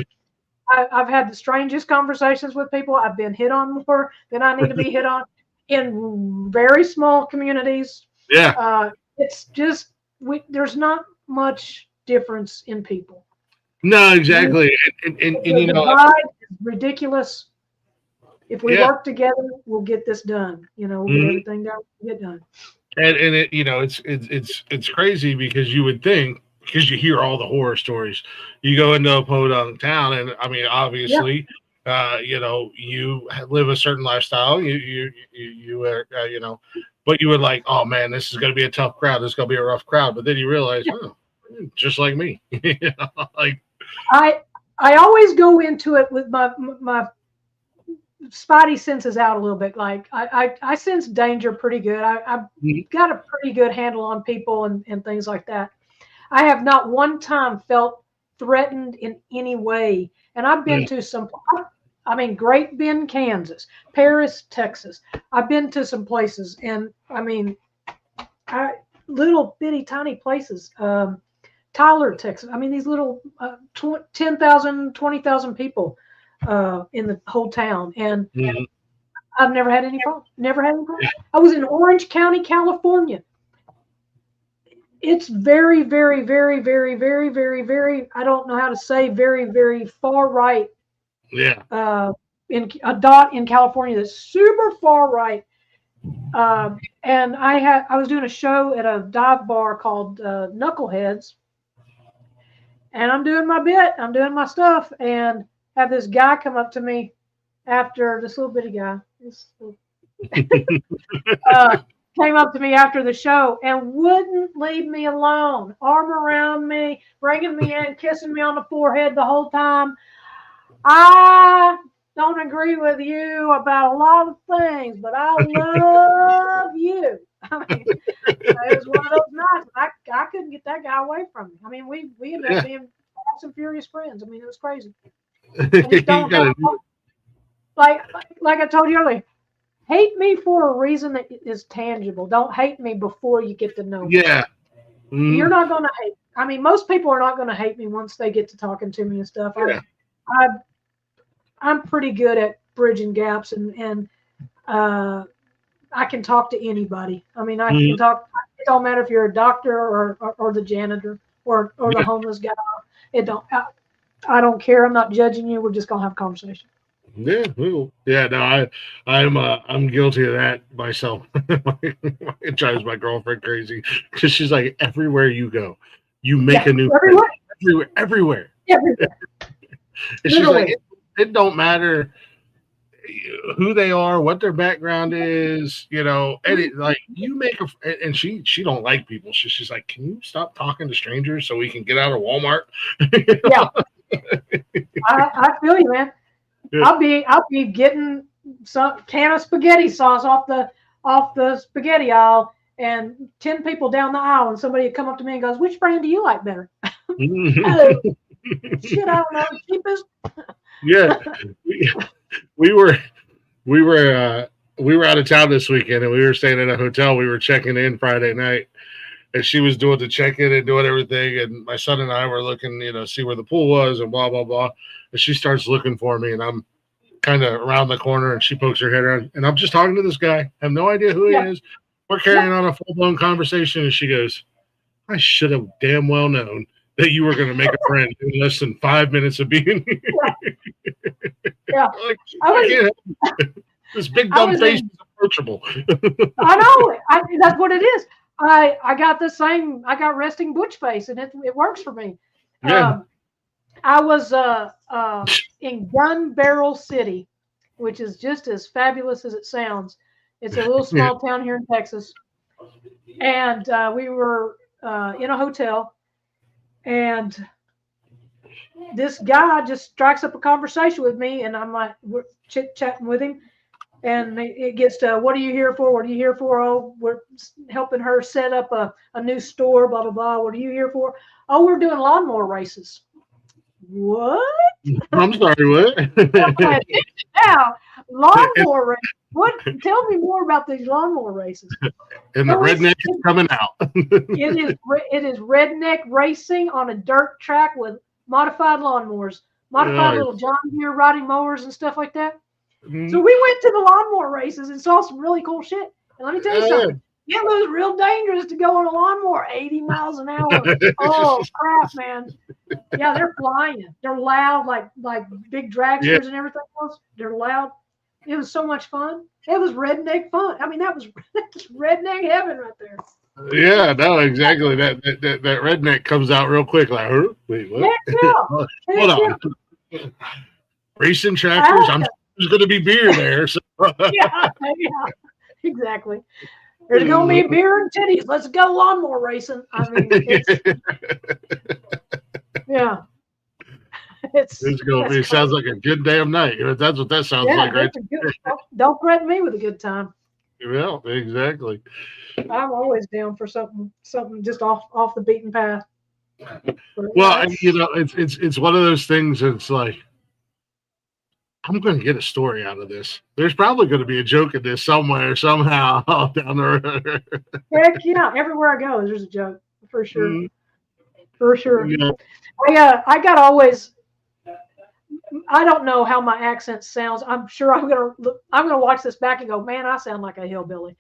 I've had the strangest conversations with people. I've been hit on more than I need to be hit on in very small communities. Yeah. It's just, there's not much difference in people. No, exactly. And the divide is ridiculous. If we work together, we'll get this done. We'll get everything done. We'll get done. And it's crazy because you would think, because you hear all the horror stories, you go into a podunk town, and I mean, obviously, you live a certain lifestyle. You but you would like, oh man, this is going to be a tough crowd. This is going to be a rough crowd. But then you realize, just like me, like I always go into it with my spidey senses out a little bit. Like I sense danger pretty good. I've got a pretty good handle on people and things like that. I have not one time felt threatened in any way. And I've been to Great Bend, Kansas, Paris, Texas. I've been to some places, and I mean, little bitty tiny places. Tyler, Texas. I mean, these little 10,000, 20,000 people in the whole town. And I've never had any problem. Never had any problem. I was in Orange County, California. It's very, very, very, very, very, very, very, I don't know how to say, very, very far right. Yeah. In a dot in California that's super far right. And I was doing a show at a dive bar called Knuckleheads, and I'm doing my bit, I'm doing my stuff, and have this guy come up to me after this little bitty guy. Uh, came up to me after the show and wouldn't leave me alone. Arm around me, bringing me in, kissing me on the forehead the whole time. I don't agree with you about a lot of things, but I love you. I mean, it was one of those nights. I couldn't get that guy away from me. I mean, we ended up being fast and furious friends. I mean, it was crazy. I just don't have, like I told you earlier. Hate me for a reason that is tangible. Don't hate me before you get to know me. Yeah. Mm. You're not going to hate. I mean, most people are not going to hate me once they get to talking to me and stuff. Yeah. I'm pretty good at bridging gaps, and I can talk to anybody. I mean, I can talk. It don't matter if you're a doctor or the janitor or the homeless guy. It don't. I don't care. I'm not judging you. We're just gonna have a conversation. Yeah, yeah. No, I'm guilty of that myself. It drives my girlfriend crazy because she's like, everywhere you go, you make a new everywhere. Friend. Everywhere. And she's like, it don't matter who they are, what their background is, you know. And like you make and she don't like people. She's like, can you stop talking to strangers so we can get out of Walmart? Yeah, I feel you, man. Yeah. I'll be getting some can of spaghetti sauce off the spaghetti aisle, and 10 people down the aisle, and somebody would come up to me and goes, "Which brand do you like better?" Oh, shit, I don't know. Cheapest. Yeah, we were out of town this weekend, and we were staying at a hotel. We were checking in Friday night, and she was doing the check-in and doing everything. And my son and I were looking, you know, see where the pool was and blah, blah, blah. And she starts looking for me, and I'm kind of around the corner, and she pokes her head around, and I'm just talking to this guy. I have no idea who he is. We're carrying on a full-blown conversation, and she goes, I should have damn well known that you were going to make a friend in less than 5 minutes of being here. Yeah. Like, this big dumb face is approachable. I know. That's what it is. I got the same. I got resting butch face, and it works for me. Yeah. I was in Gun Barrel City, which is just as fabulous as it sounds. It's a little small town here in Texas, and we were in a hotel, and this guy just strikes up a conversation with me, and I'm like, we're chit-chatting with him, and it gets to, what are you here for? What are you here for? Oh, we're helping her set up a new store, blah, blah, blah. What are you here for? Oh, we're doing lawnmower races. What? I'm sorry, what? Now, lawnmower races. What? Tell me more about these lawnmower races. And the redneck is coming out. It is redneck racing on a dirt track with modified lawnmowers, modified little John Deere riding mowers and stuff like that. Mm-hmm. So we went to the lawnmower races and saw some really cool shit. And let me tell you something. It was real dangerous to go on a lawnmower 80 miles an hour. Oh, crap, man. Yeah, they're flying. They're loud, like big dragsters and everything else. They're loud. It was so much fun. It was redneck fun. I mean, that was redneck heaven right there. Yeah, no, exactly. That redneck comes out real quick. Like, huh? Wait, what? Hold on. Racing tractors. I'm sure there's going to be beer there. So. yeah, exactly. There's going to be beer and titties. Let's go lawnmower racing. I mean, yeah. It sounds like a good damn night. That's what that sounds like, right? Don't threaten me with a good time. Well, exactly. I'm always down for something just off the beaten path. Well, you know, it's one of those things. It's like, I'm going to get a story out of this. There's probably going to be a joke in this somewhere, somehow down the road. Heck yeah! Everywhere I go, there's a joke for sure. Mm-hmm. For sure. Yeah. I got always. I don't know how my accent sounds. I'm sure I'm gonna watch this back and go, man, I sound like a hillbilly.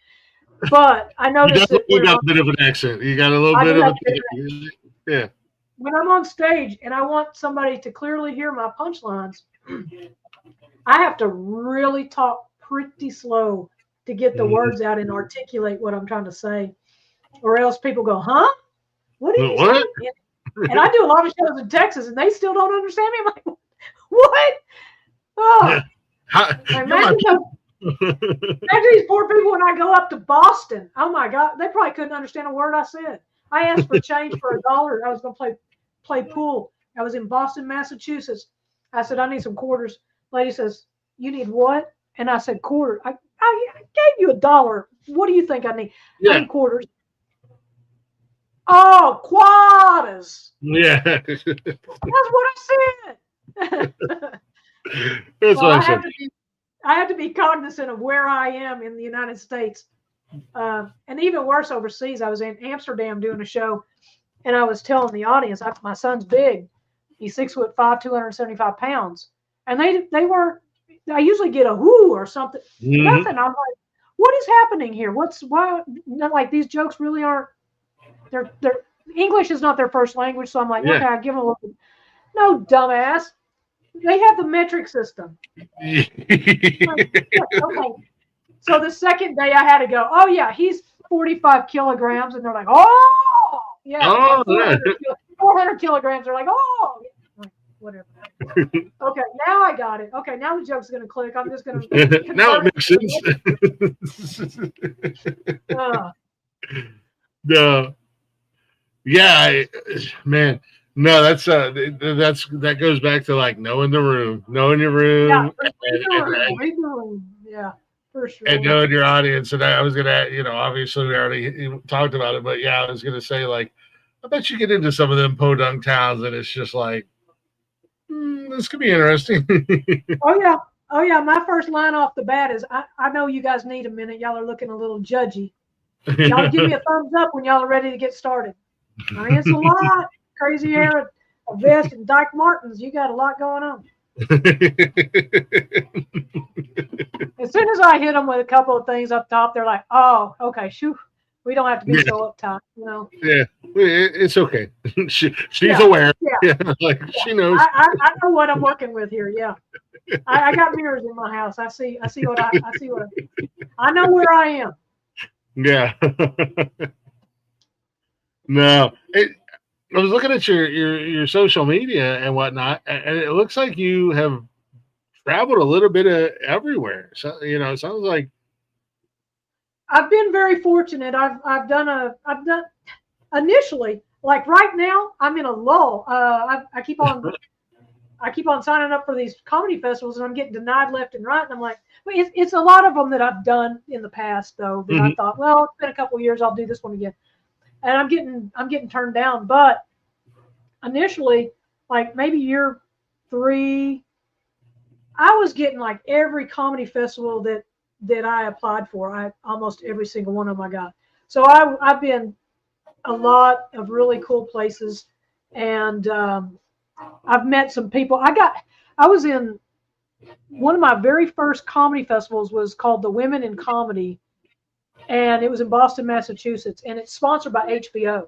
But I noticed you got a bit of an accent. You got a little bit of a yeah. When I'm on stage and I want somebody to clearly hear my punchlines, I have to really talk pretty slow to get the words out and articulate what I'm trying to say, or else people go, "Huh? What are you What? saying?" And I do a lot of shows in Texas, and they still don't understand me. I'm like, "What? Oh, imagine these poor people when I go up to Boston. Oh my God, they probably couldn't understand a word I said. I asked for change for $1. I was going to play pool. I was in Boston, Massachusetts. I said, I need some quarters. Lady says, you need what? And I said, quarter. I gave you $1. What do you think I need? Yeah. I need quarters. Oh, quarters. Yeah. That's what I said. That's Well, what I said. I have to be cognizant of where I am in the United States. And even worse overseas. I was in Amsterdam doing a show, and I was telling the audience, my son's big. He's 6'5", 275 pounds. And they were, I usually get a whoo or something. Mhm. Nothing. I'm like, what is happening here? Why, like, these jokes really aren't, they're English is not their first language. So I'm like, Yeah. okay, I give them a little, no, dumbass. They have the metric system. Okay. So the second day I had to go, oh yeah, he's 45 kilograms. And they're like, oh, yeah. Oh, 400 kilograms. They're like, oh, like, whatever. Okay, now I got it. Okay, now the joke's going to click. I'm just going to. Now it makes sense. No. Yeah, man. No, that goes back to like knowing your room. Yeah, read the room. Yeah, for sure. And knowing your audience. And I was gonna, obviously we already talked about it, but yeah, I was gonna say, like, I bet you get into some of them podunk towns and it's just like, this could be interesting. Oh yeah. My first line off the bat is, I know you guys need a minute. Y'all are looking a little judgy. Y'all give me a thumbs up when y'all are ready to get started. I mean, it's a lot. Crazy hair, a vest, and Dyke Martens. You got a lot going on. As soon as I hit them with a couple of things up top, they're like, "Oh, okay, shoo, we don't have to be so uptight, Yeah, it's okay. She's aware. Yeah, like she knows. I know what I'm working with here. Yeah, I got mirrors in my house. I see what I know where I am. Yeah. No, I was looking at your social media and whatnot, and it looks like you have traveled a little bit everywhere. So it sounds like I've been very fortunate. I've done initially, like right now, I'm in a lull. I keep on signing up for these comedy festivals, and I'm getting denied left and right. And I'm like, well, it's a lot of them that I've done in the past, though, that I thought, well, it's been a couple of years, I'll do this one again. And I'm getting turned down. But initially, like maybe year 3, I was getting like every comedy festival that I applied for. Almost every single one of them I got. So I've been a lot of really cool places, and I've met some people. I was in one of my very first comedy festivals was called the Women in Comedy. And it was in Boston, Massachusetts, and it's sponsored by HBO.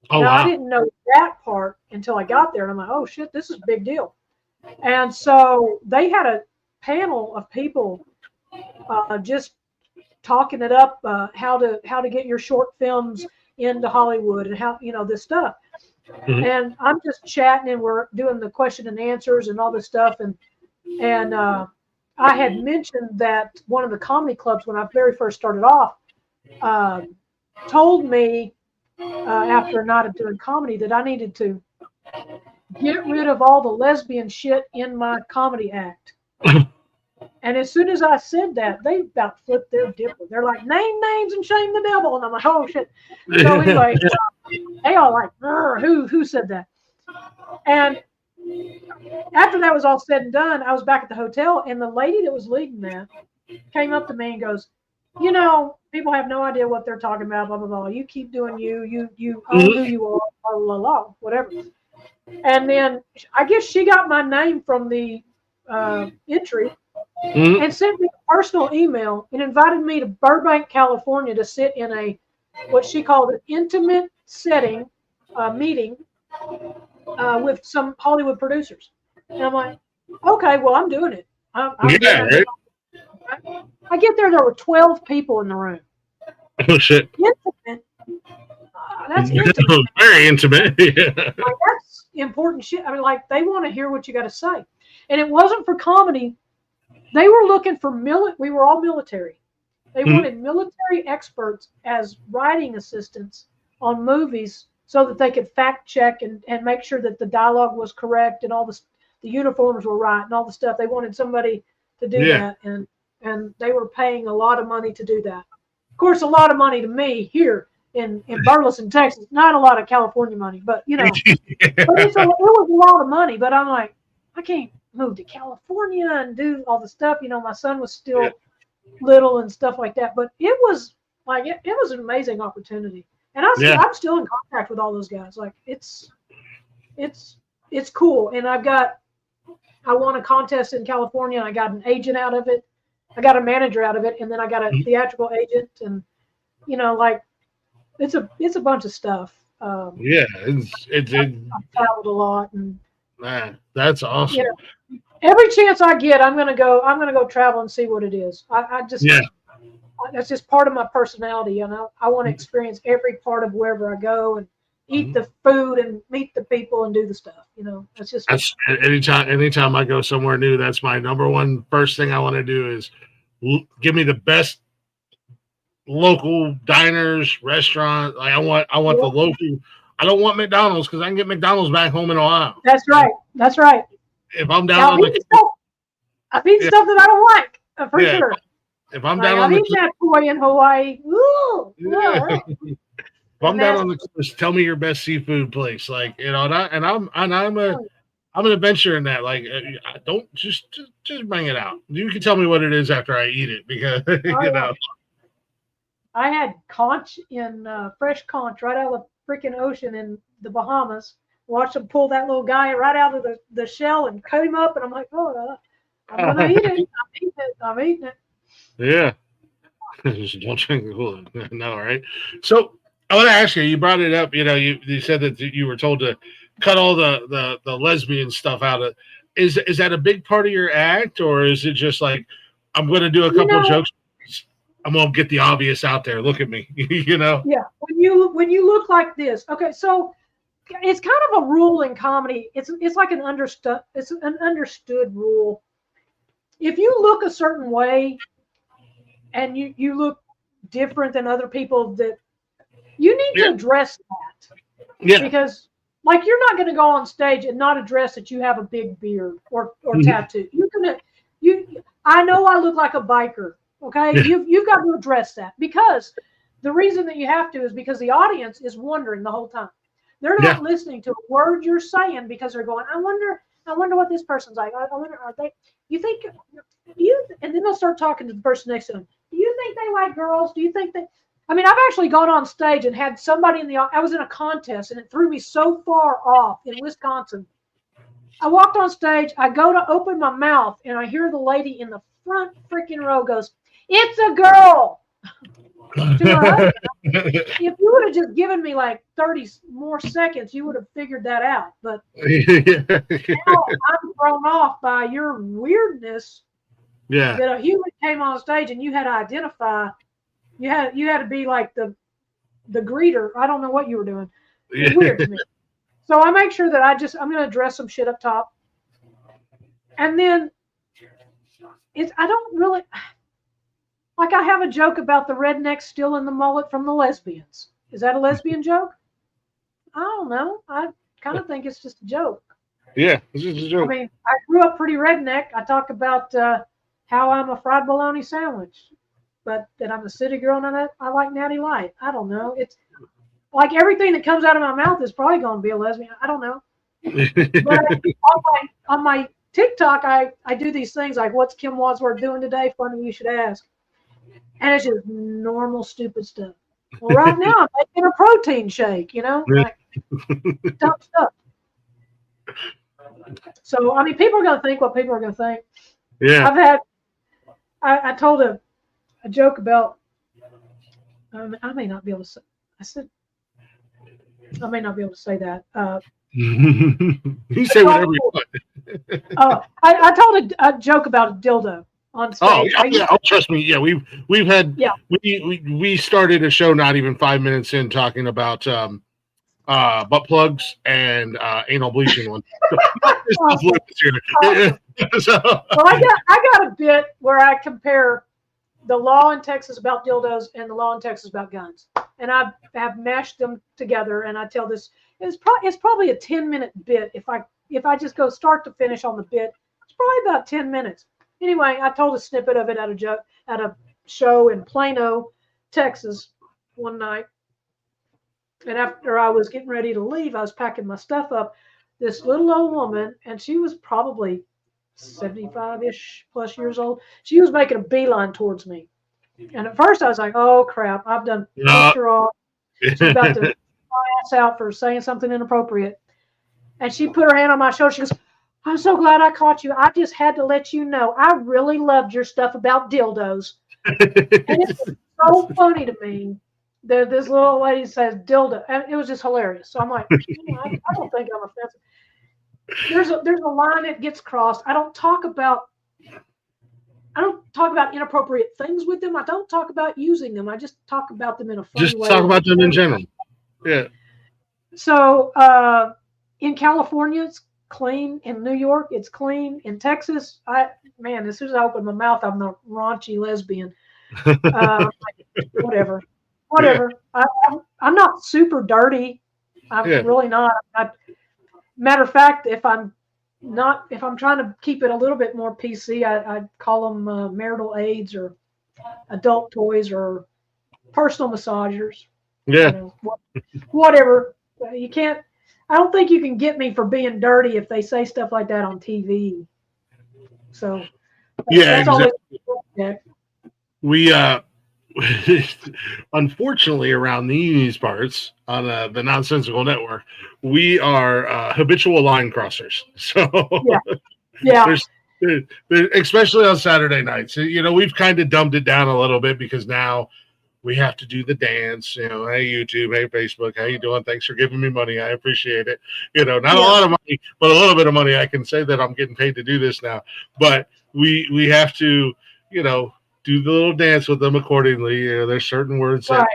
Oh, now, wow. I didn't know that part until I got there, and I'm like, oh, shit, this is a big deal. And so they had a panel of people just talking it up, how to get your short films into Hollywood and how, this stuff. And I'm just chatting, and we're doing the question and answers and all this stuff. And I had mentioned that one of the comedy clubs when I very first started off told me after a night of doing comedy that I needed to get rid of all the lesbian shit in my comedy act. And as soon as I said that, they about flipped their dipper. They're like, name names and shame the devil. And I'm like, oh, shit. So anyway, they all like, who said that? And after that was all said and done, I was back at the hotel, and the lady that was leading that came up to me and goes, people have no idea what they're talking about, blah, blah, blah. You keep doing you own who you are, blah, blah, blah, whatever. And then I guess she got my name from the entry and sent me a personal email and invited me to Burbank, California to sit in what she called an intimate setting meeting with some Hollywood producers. And I'm like, okay, well, I'm doing it. I'm yeah, right? I get there were 12 people in the room. Oh shit! Intimate. That's intimate. Very intimate. Yeah. Like, that's important shit. I mean, like, they want to hear what you got to say. And it wasn't for comedy. They were looking for we were all military. They wanted military experts as writing assistants on movies so that they could fact check and make sure that the dialogue was correct and all the uniforms were right and all the stuff. They wanted somebody to do that, and they were paying a lot of money to do that. Of course, a lot of money to me here in Burleson, Texas. Not a lot of California money, but but it was a lot of money. But I'm like, I can't move to California and do all the stuff. My son was still little and stuff like that. But it was like it was an amazing opportunity, and I'm still in contact with all those guys. Like it's cool, and I won a contest in California, and I got an agent out of it. I got a manager out of it, and then I got a theatrical agent, and like it's a bunch of stuff. I've traveled a lot, and that's awesome. Every chance I get, I'm gonna go travel and see what it is. I just that's just part of my personality, and I want to experience every part of wherever I go and eat the food and meet the people and do the stuff. That's anytime I go somewhere new, that's my number one first thing I want to do is give me the best local diners, restaurant. Like I want the local. I don't want McDonald's because I can get McDonald's back home in Ohio. That's right. That's right. If I'm down I've eaten stuff that I don't like for sure. If I'm down on I've eaten that toy in Hawaii. Ooh, if I'm down on the coast, tell me your best seafood place. Like I'm an adventurer in that. Like don't just bring it out. You can tell me what it is after I eat it because I had conch fresh conch right out of the freaking ocean in the Bahamas. Watched them pull that little guy right out of the shell and cut him up, and I'm like, I'm gonna eat it. I'm eating it. Yeah. Just don't drink the Kool-Aid. No, right? So I want to ask you. You brought it up. You said that you were told to cut all the lesbian stuff out of. Is that a big part of your act, or is it just like I'm going to do a couple of jokes? I'm going to get the obvious out there. Look at me. Yeah. When you look like this, okay, so. It's kind of a rule in comedy. It's like an understood rule. If you look a certain way and you look different than other people, that you need to address that. Yeah. Because like you're not going to go on stage and not address that you have a big beard or tattoo. I know I look like a biker. Okay. Yeah. You've got to address that, because the reason that you have to is because the audience is wondering the whole time. They're not listening to a word you're saying because they're going, I wonder what this person's like. I wonder, and then they'll start talking to the person next to them. Do you think they like girls? Do you think that, I've actually gone on stage and had somebody I was in a contest, and it threw me so far off in Wisconsin. I walked on stage, I go to open my mouth, and I hear the lady in the front freaking row goes, "It's a girl." If you would have just given me like 30 more seconds, you would have figured that out. But now I'm thrown off by your weirdness. Yeah, that a human came on stage and you had to identify. You had to be like the greeter. I don't know what you were doing. It's weird to me. So I make sure that I'm going to address some shit up top, and then I don't really. Like I have a joke about the rednecks stealing the mullet from the lesbians. Is that a lesbian joke? I don't know. I kind of think it's just a joke. Yeah, it's just a joke. I grew up pretty redneck. I talk about how I'm a fried bologna sandwich, but that I'm a city girl and I like Natty Light. I don't know. It's like everything that comes out of my mouth is probably going to be a lesbian. I don't know. But on my TikTok, I do these things like, what's Kim Wadsworth doing today? Funny you should ask. And it's just normal, stupid stuff. Well, right now I'm making a protein shake, like dumb stuff. So, people are going to think what people are going to think. Yeah. I told a joke about, I may not be able to say, I may not be able to say that. You say whatever you want. I told a joke about a dildo. on stage. Oh yeah, yeah. Oh, trust me. Yeah, we've had we started a show not even 5 minutes in talking about butt plugs and anal bleaching one. So, Well, I got a bit where I compare the law in Texas about dildos and the law in Texas about guns, and I have mashed them together. And I tell this it's probably a 10-minute bit. If I just go start to finish on the bit, it's probably about 10 minutes. Anyway, I told a snippet of it at a show in Plano, Texas, one night. And after I was getting ready to leave, I was packing my stuff up. This little old woman, and she was probably 75-ish plus years old. She was making a beeline towards me. And at first I was like, oh crap, I've done pushed her off. She's about to my ass out for saying something inappropriate. And she put her hand on my shoulder. She goes, I'm so glad I caught you. I just had to let you know I really loved your stuff about dildos. And it was so funny to me that this little lady says dildo. And it was just hilarious. So I'm like, I don't think I'm offensive. There's a line that gets crossed. I don't talk about inappropriate things with them. I don't talk about using them. I just talk about them in a funny way. Just talk about them in general. Yeah. So in California, it's clean. In New York, it's clean. In Texas, as soon as I open my mouth, I'm the raunchy lesbian. Whatever. Yeah. I'm not super dirty. I'm really not. Matter of fact, if I'm trying to keep it a little bit more PC, I'd call them marital aids or adult toys or personal massagers. Yeah. Whatever. You can't. I don't think you can get me for being dirty if they say stuff like that on TV. So yeah, that's exactly. We unfortunately around these parts on the Nonsensical Network, we are habitual line crossers. So yeah. There's especially on Saturday nights. We've kind of dumbed it down a little bit because now we have to do the dance. Hey YouTube, hey Facebook, how you doing? Thanks for giving me money. I appreciate it. Not a lot of money, but a little bit of money. I can say that I'm getting paid to do this now. But we have to, do the little dance with them accordingly. There's certain words that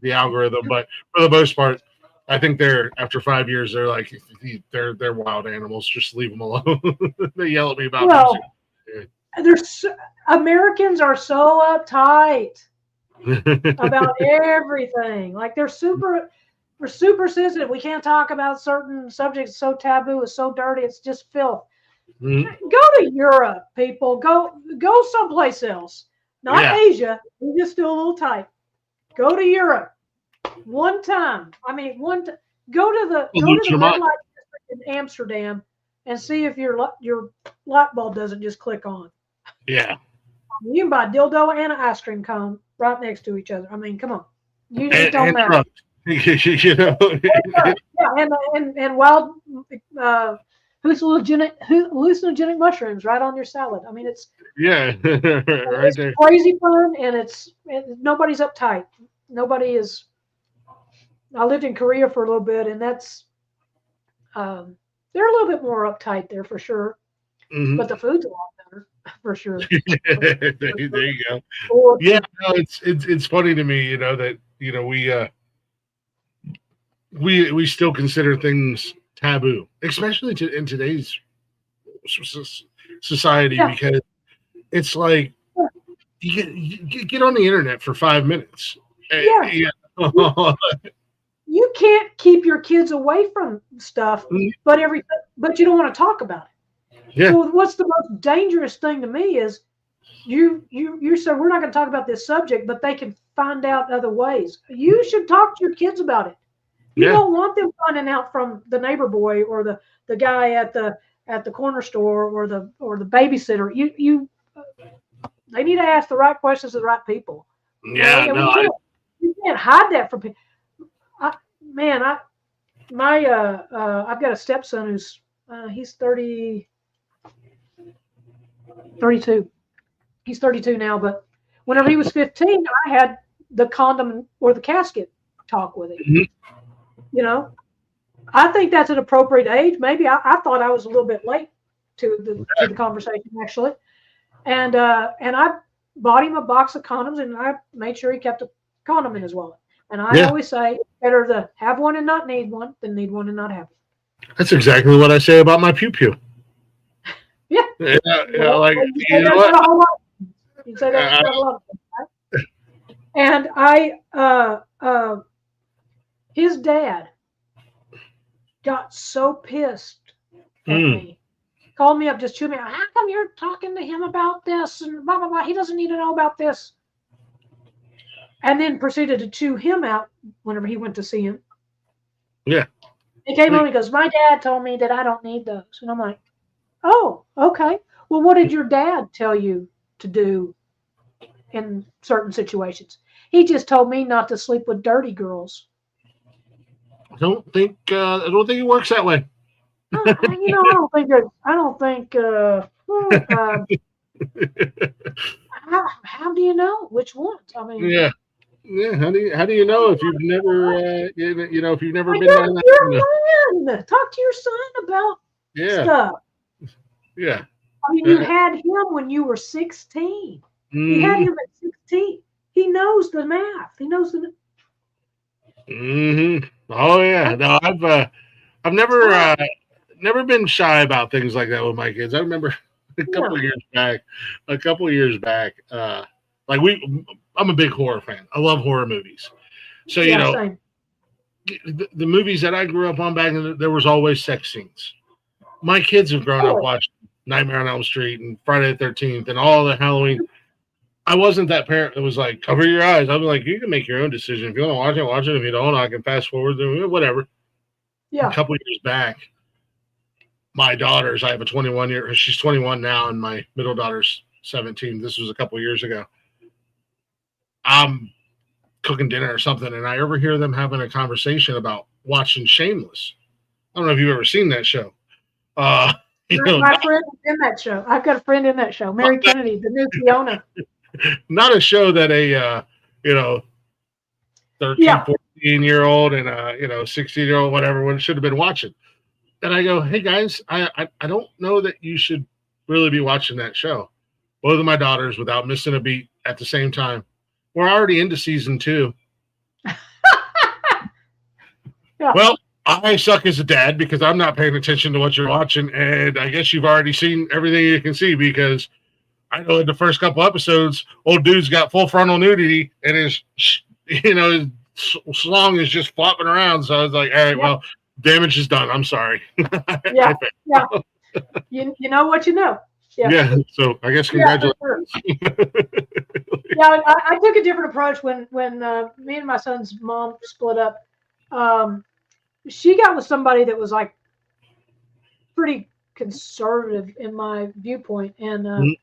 the algorithm, but for the most part, I think after 5 years, they're like they're wild animals. Just leave them alone. They yell at me about music. Americans are so uptight about everything. Like we're super sensitive. We can't talk about certain subjects. It's so taboo. It's so dirty. It's just filth. Mm-hmm. Go to Europe, people. Go someplace else. Not Asia. We're just still a little tight. Go to Europe. One time. Go to the red light district in Amsterdam and see if your light bulb doesn't just click on. Yeah. You can buy a dildo and an ice cream cone right next to each other. Come on. You just don't matter. And wild hallucinogenic mushrooms right on your salad. It's right there. Crazy fun, and nobody's uptight. Nobody is. I lived in Korea for a little bit, and that's they're a little bit more uptight there for sure. Mm-hmm. But the food's a lot better for sure. There you go. Yeah, no, it's funny to me, that we still consider things taboo, especially in today's society, because it's like you get on the internet for 5 minutes. You can't keep your kids away from stuff, but you don't want to talk about it. Yeah. So what's the most dangerous thing to me is you said we're not going to talk about this subject, but they can find out other ways. You should talk to your kids about it. You don't want them finding out from the neighbor boy or the guy at the corner store or the babysitter. They need to ask the right questions to the right people. Yeah, you can't hide that from people. I've got a stepson who's he's 32. He's 32 now, but whenever he was 15, I had the condom or the casket talk with him. Mm-hmm. I think that's an appropriate age. Maybe I thought I was a little bit late to the conversation, actually. And I bought him a box of condoms, and I made sure he kept a condom in his wallet. And I Yeah. always say, better to have one and not need one than need one and not have one. That's exactly what I say about my pew pew. Yeah. Like, you you say know that what? about a whole lot of things. You say that about a lot of things, right? And his dad got so pissed at me. Called me up, just chewed me out. How come you're talking to him about this? And blah, blah, blah. He doesn't need to know about this. And then proceeded to chew him out whenever he went to see him. Yeah. He came home and goes, my dad told me that I don't need those. And I'm like, oh, okay. Well, what did your dad tell you to do in certain situations? He just told me not to sleep with dirty girls. I don't think it works that way. I don't think. How do you know which ones? I mean, Yeah. How do you know if you've never if you've never been down that? You're a man. Talk to your son about stuff. Yeah. I mean, you had him when you were 16. You had him at 16. He knows the math. He knows the. Oh yeah. No, I've never been shy about things like that with my kids. I remember a couple of years back, I'm a big horror fan. I love horror movies. So, Same. The movies that I grew up on back then, there was always sex scenes. My kids have grown up watching Nightmare on Elm Street and Friday the 13th and all the Halloween. I wasn't that parent that was like, cover your eyes. I was like, you can make your own decision. If you want to watch it, watch it. If you don't, I can fast forward, whatever. Yeah. A couple of years back, my daughters, I have a 21-year, she's 21 now, and my middle daughter's 17. This was a couple of years ago. I'm cooking dinner or something, and I overhear them having a conversation about watching Shameless. I don't know if you've ever seen that show. My friend is in that show. I've got a friend in that show, Mary Kennedy, the new Fiona. Not a show that a 13, 14-year-old and a 16-year-old, whatever, one should have been watching. And I go, hey guys, I don't know that you should really be watching that show. Both of my daughters, without missing a beat at the same time. We're already into season 2. Yeah. Well, I suck as a dad because I'm not paying attention to what you're watching, and I guess you've already seen everything you can see because I know in the first couple episodes, old dude's got full frontal nudity and his slong is just flopping around. So I was like, all right, well, damage is done. I'm sorry. Yeah. You know what you know. Yeah. So I guess congratulations. Yeah, I took a different approach when me and my son's mom split up. She got with somebody that was like pretty conservative in my viewpoint, and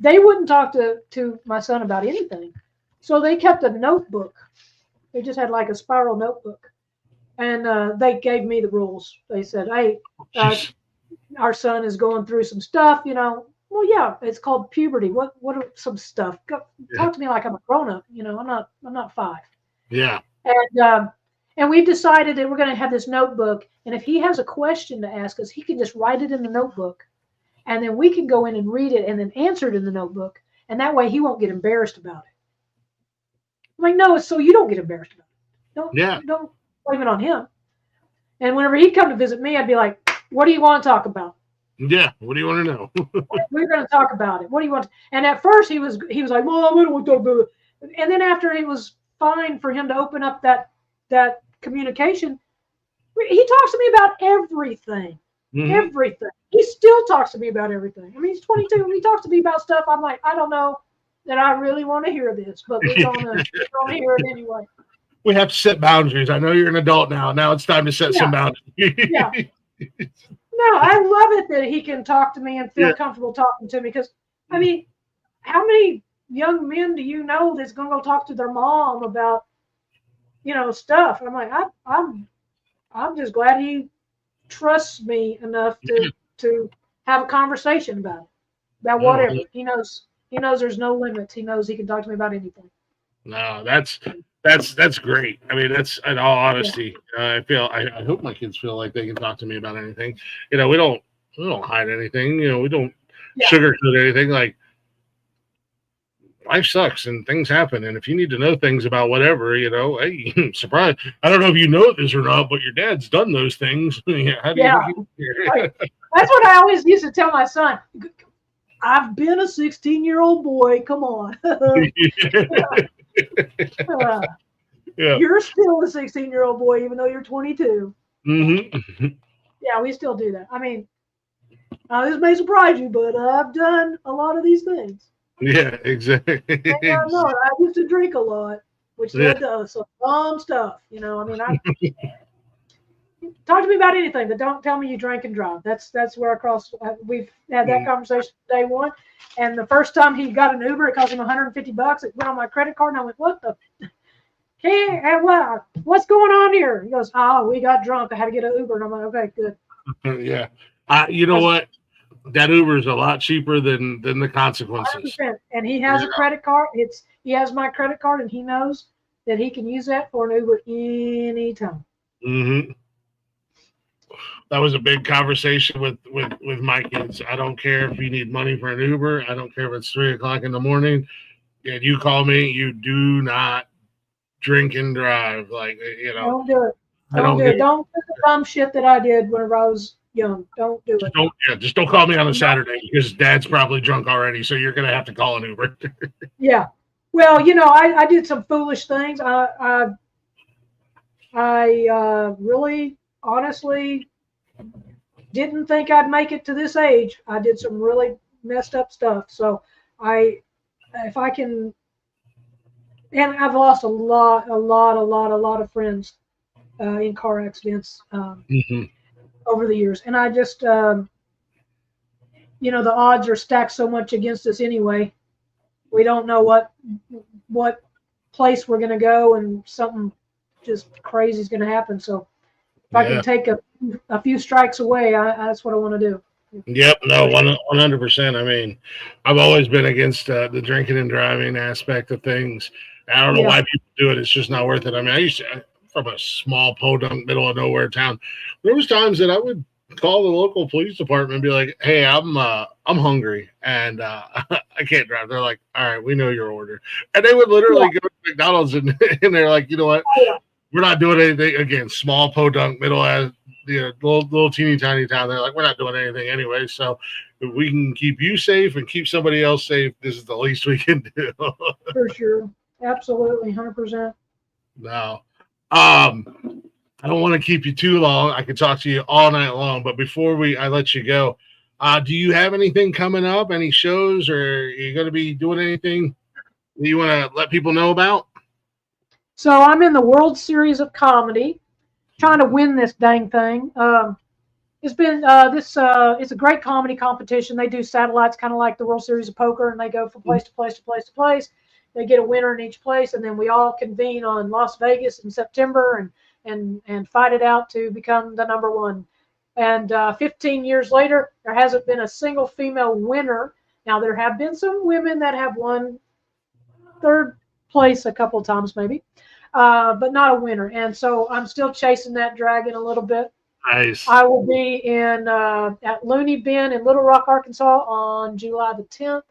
they wouldn't talk to my son about anything. So they kept a notebook. They just had like a spiral notebook, and they gave me the rules. They said, "Hey, our son is going through some stuff, Well, yeah, it's called puberty. What are some stuff? Talk to me like I'm a grown up. I'm not 5. Yeah. And we've decided that we're going to have this notebook, and if he has a question to ask us, he can just write it in the notebook, and then we can go in and read it and then answer it in the notebook, and that way he won't get embarrassed about it. I'm like, no, it's so you don't get embarrassed about it. Don't blame it on him. And whenever he'd come to visit me, I'd be like, what do you want to talk about? Yeah, what do you want to know? We're going to talk about it. What do you want? And at first he was like, Mom, I don't want to talk about it. And then after it was fine for him to open up that communication, he talks to me about everything. Mm-hmm. Everything. He still talks to me about everything. I mean, he's 22 and he talks to me about stuff. I'm like, I don't know that I really want to hear this, but we're gonna hear it anyway. We have to set boundaries. I know you're an adult now. Now it's time to set some boundaries. Yeah. No, I love it that he can talk to me and feel comfortable talking to me because, I mean, how many young men do you know that's going to go talk to their mom about, stuff? I'm like, I'm just glad he trusts me enough to have a conversation about whatever. He knows there's no limits. He knows he can talk to me about anything. No, that's great. I mean, that's in all honesty. I hope my kids feel like they can talk to me about anything. We don't hide anything. We don't sugarcoat anything. Like life sucks and things happen. And if you need to know things about whatever, hey, surprise. I don't know if you know this or not, but your dad's done those things. How do Yeah. you get here? Right. That's what I always used to tell my son. I've been a 16-year-old boy. Come on. Yeah. You're still a 16-year-old boy, even though you're 22. Mm-hmm. Yeah, we still do that. I mean, this may surprise you, but I've done a lot of these things. Yeah, exactly. No, I used to drink a lot, which led to some dumb stuff. I mean, talk to me about anything, but don't tell me you drank and drive. That's where we've had that conversation day one. And the first time he got an Uber, it cost him $150. It went on my credit card, and I went, "What the? What's going on here?" He goes, "Oh, we got drunk. I had to get an Uber." And I'm like, "Okay, good." Yeah. You know what? That Uber is a lot cheaper than the consequences. 100%. And he has a credit card. He has my credit card, and he knows that he can use that for an Uber anytime. Mm-hmm. That was a big conversation with my kids. I don't care if you need money for an Uber. I don't care if it's 3:00 in the morning. And you call me, you do not drink and drive. Don't do it. Don't do it. Don't do the dumb shit that I did when I was young. Don't do it. Just don't call me on a Saturday because Dad's probably drunk already. So you're gonna have to call an Uber. Yeah. Well, I did some foolish things. I really, honestly, didn't think I'd make it to this age. I did some really messed up stuff. So if I can, and I've lost a lot of friends in car accidents over the years. And I just, the odds are stacked so much against us anyway. We don't know what place we're going to go, and something just crazy is going to happen. So if I can take a few strikes away, that's what I want to do. Yep, no, 100%. I mean, I've always been against the drinking and driving aspect of things. I don't know why people do it. It's just not worth it. I mean, from a small podunk middle of nowhere town, there was times that I would call the local police department and be like, "Hey, I'm hungry and I can't drive." They're like, "All right, we know your order," and they would literally go to McDonald's and they're like, "You know what? We're not doing anything." Again, small podunk middle as little teeny tiny town. They're like, "We're not doing anything anyway, so if we can keep you safe and keep somebody else safe, this is the least we can do." For sure, absolutely, 100%. No. I don't want to keep you too long. I could talk to you all night long, but before I let you go, do you have anything coming up? Any shows, or are you going to be doing anything that you want to let people know about? So I'm in the World Series of Comedy, trying to win this dang thing. It's been it's a great comedy competition. They do satellites, kind of like the World Series of Poker, and they go from place to place to place to place. They get a winner in each place, and then we all convene on Las Vegas in September and fight it out to become the number one. And 15 years later, there hasn't been a single female winner. Now, there have been some women that have won third place a couple times maybe, but not a winner. And so I'm still chasing that dragon a little bit. Nice. I will be in at Looney Bin in Little Rock, Arkansas on July the 10th.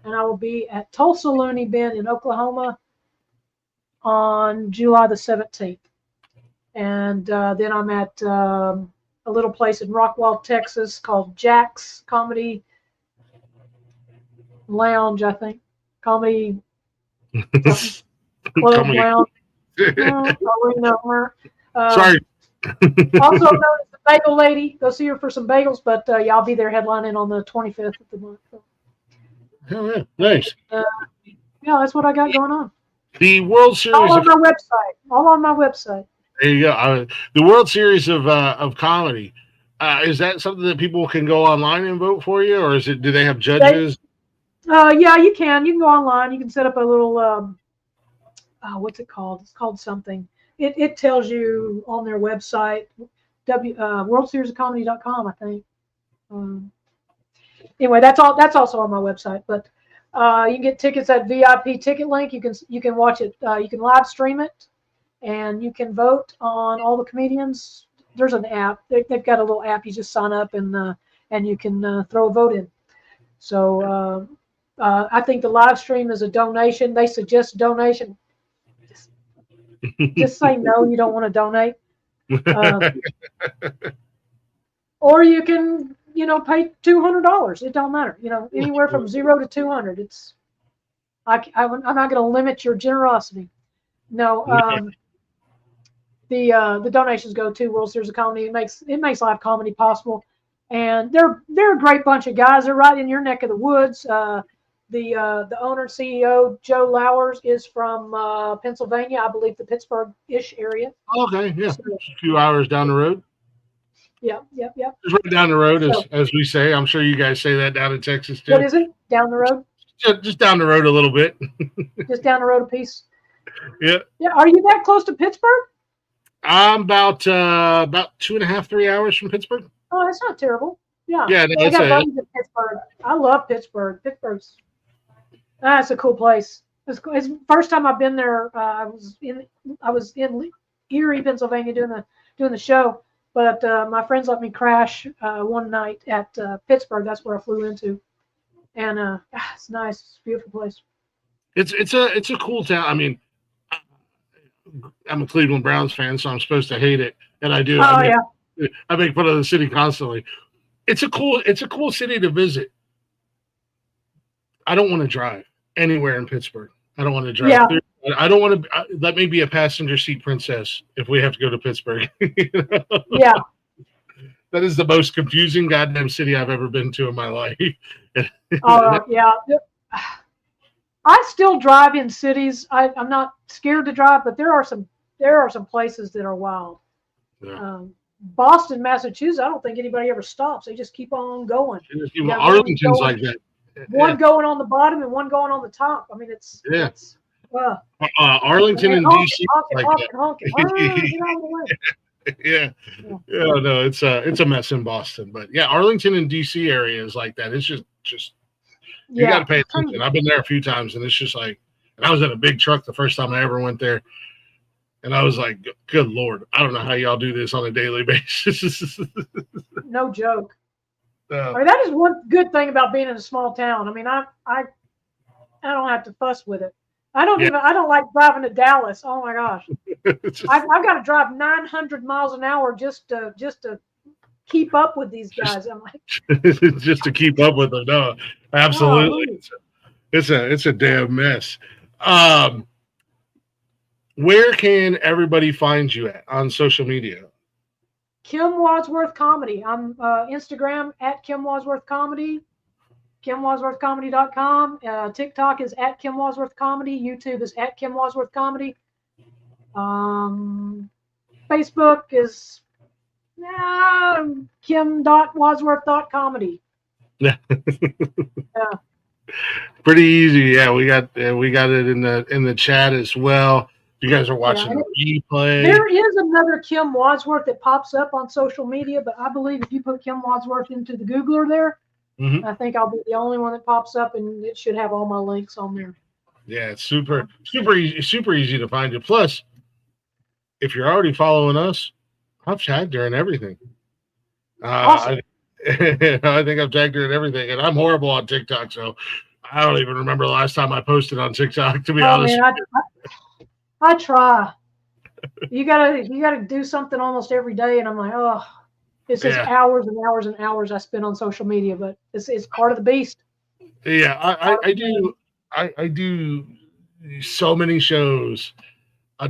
And I will be at Tulsa Looney Bin in Oklahoma on July the 17th. And then I'm at a little place in Rockwall, Texas called Jack's Comedy Lounge, I think. Comedy Club Lounge. Sorry. Also known as the Bagel Lady. Go see her for some bagels, but I'll be there headlining on the 25th of the month. Oh, yeah. Nice. Yeah, that's what I got going on. The World Series. All on my website. There you go. The World Series of Comedy. Is that something that people can go online and vote for you, or do they have judges? Yeah, you can. You can go online. You can set up a little. What's it called? It's called something. It tells you on their website, worldseriesofcomedy.com, I think. Anyway, that's also on my website. But you can get tickets at VIP Ticket Link. You can watch it. You can live stream it, and you can vote on all the comedians. There's an app. They've got a little app. You just sign up and you can throw a vote in. So I think the live stream is a donation. They suggest donation. Just say no, you don't want to donate. Or you can, pay $200. It don't matter. Anywhere from 0 to 200. I'm not going to limit your generosity. No, the donations go to World Series of Comedy. It makes live comedy possible, and they're a great bunch of guys. They're right in your neck of the woods. The owner and CEO Joe Lowers is from Pennsylvania, I believe, the Pittsburgh-ish area. Okay, yeah, So, a few hours down the road. Yep. Just right down the road, as we say. I'm sure you guys say that down in Texas too. What is it? Down the road? Just down the road a little bit. Just down the road a piece. Yeah. Yeah. Are you that close to Pittsburgh? I'm about 2.5, 3 hours from Pittsburgh. Oh, that's not terrible. Yeah. Yeah, no, I got buddies in Pittsburgh. I love Pittsburgh. That's a cool place. It's first time I've been there. I was in Erie, Pennsylvania, doing the show. But my friends let me crash one night at Pittsburgh. That's where I flew into, and it's nice. It's a beautiful place. It's a cool town. I mean, I'm a Cleveland Browns fan, so I'm supposed to hate it, and I do. I make fun of the city constantly. It's a cool city to visit. I don't want to drive anywhere in Pittsburgh. I don't want to drive through. I don't want to. Let me be a passenger seat princess if we have to go to Pittsburgh. Yeah. That is the most confusing goddamn city I've ever been to in my life. Yeah. I still drive in cities. I'm not scared to drive, but there are some places that are wild. Yeah. Boston, Massachusetts. I don't think anybody ever stops. They just keep on going. Arlington's like that. One going on the bottom and one going on the top. I mean, it's Arlington and DC like that. Yeah. No, it's a mess in Boston, but yeah, Arlington and DC area is like that. It's just you got to pay attention. I've been there a few times, and it's just like, and I was in a big truck the first time I ever went there, and I was like, good Lord, I don't know how y'all do this on a daily basis. No joke. I mean, that is one good thing about being in a small town. I mean, I don't have to fuss with it. I don't like driving to Dallas. Oh my gosh. I've got to drive 900 miles an hour just to keep up with these guys. I'm like, just to keep up with them. No, absolutely. It's a damn mess. Where can everybody find you on social media? Kim Wadsworth Comedy. I'm Instagram at Kim Wadsworth Comedy, KimWadsworthComedy.com. TikTok is at Kim Wadsworth Comedy. YouTube is at Kim Wadsworth Comedy. Facebook is Kim.Wadsworth.comedy. Yeah. Pretty easy. Yeah, we got it in the chat as well. You guys are watching the replay. There is another Kim Wadsworth that pops up on social media, but I believe if you put Kim Wadsworth into the Googler there, I think I'll be the only one that pops up, and it should have all my links on there. Yeah, it's super easy to find you. Plus, if you're already following us, I've tagged her in everything. Awesome. I think I've tagged her in everything, and I'm horrible on TikTok, so I don't even remember the last time I posted on TikTok, to be honest. Man, I try. You gotta do something almost every day, and I'm like, oh, it's just hours and hours and hours I spend on social media, but it's part of the beast. Yeah, I do so many shows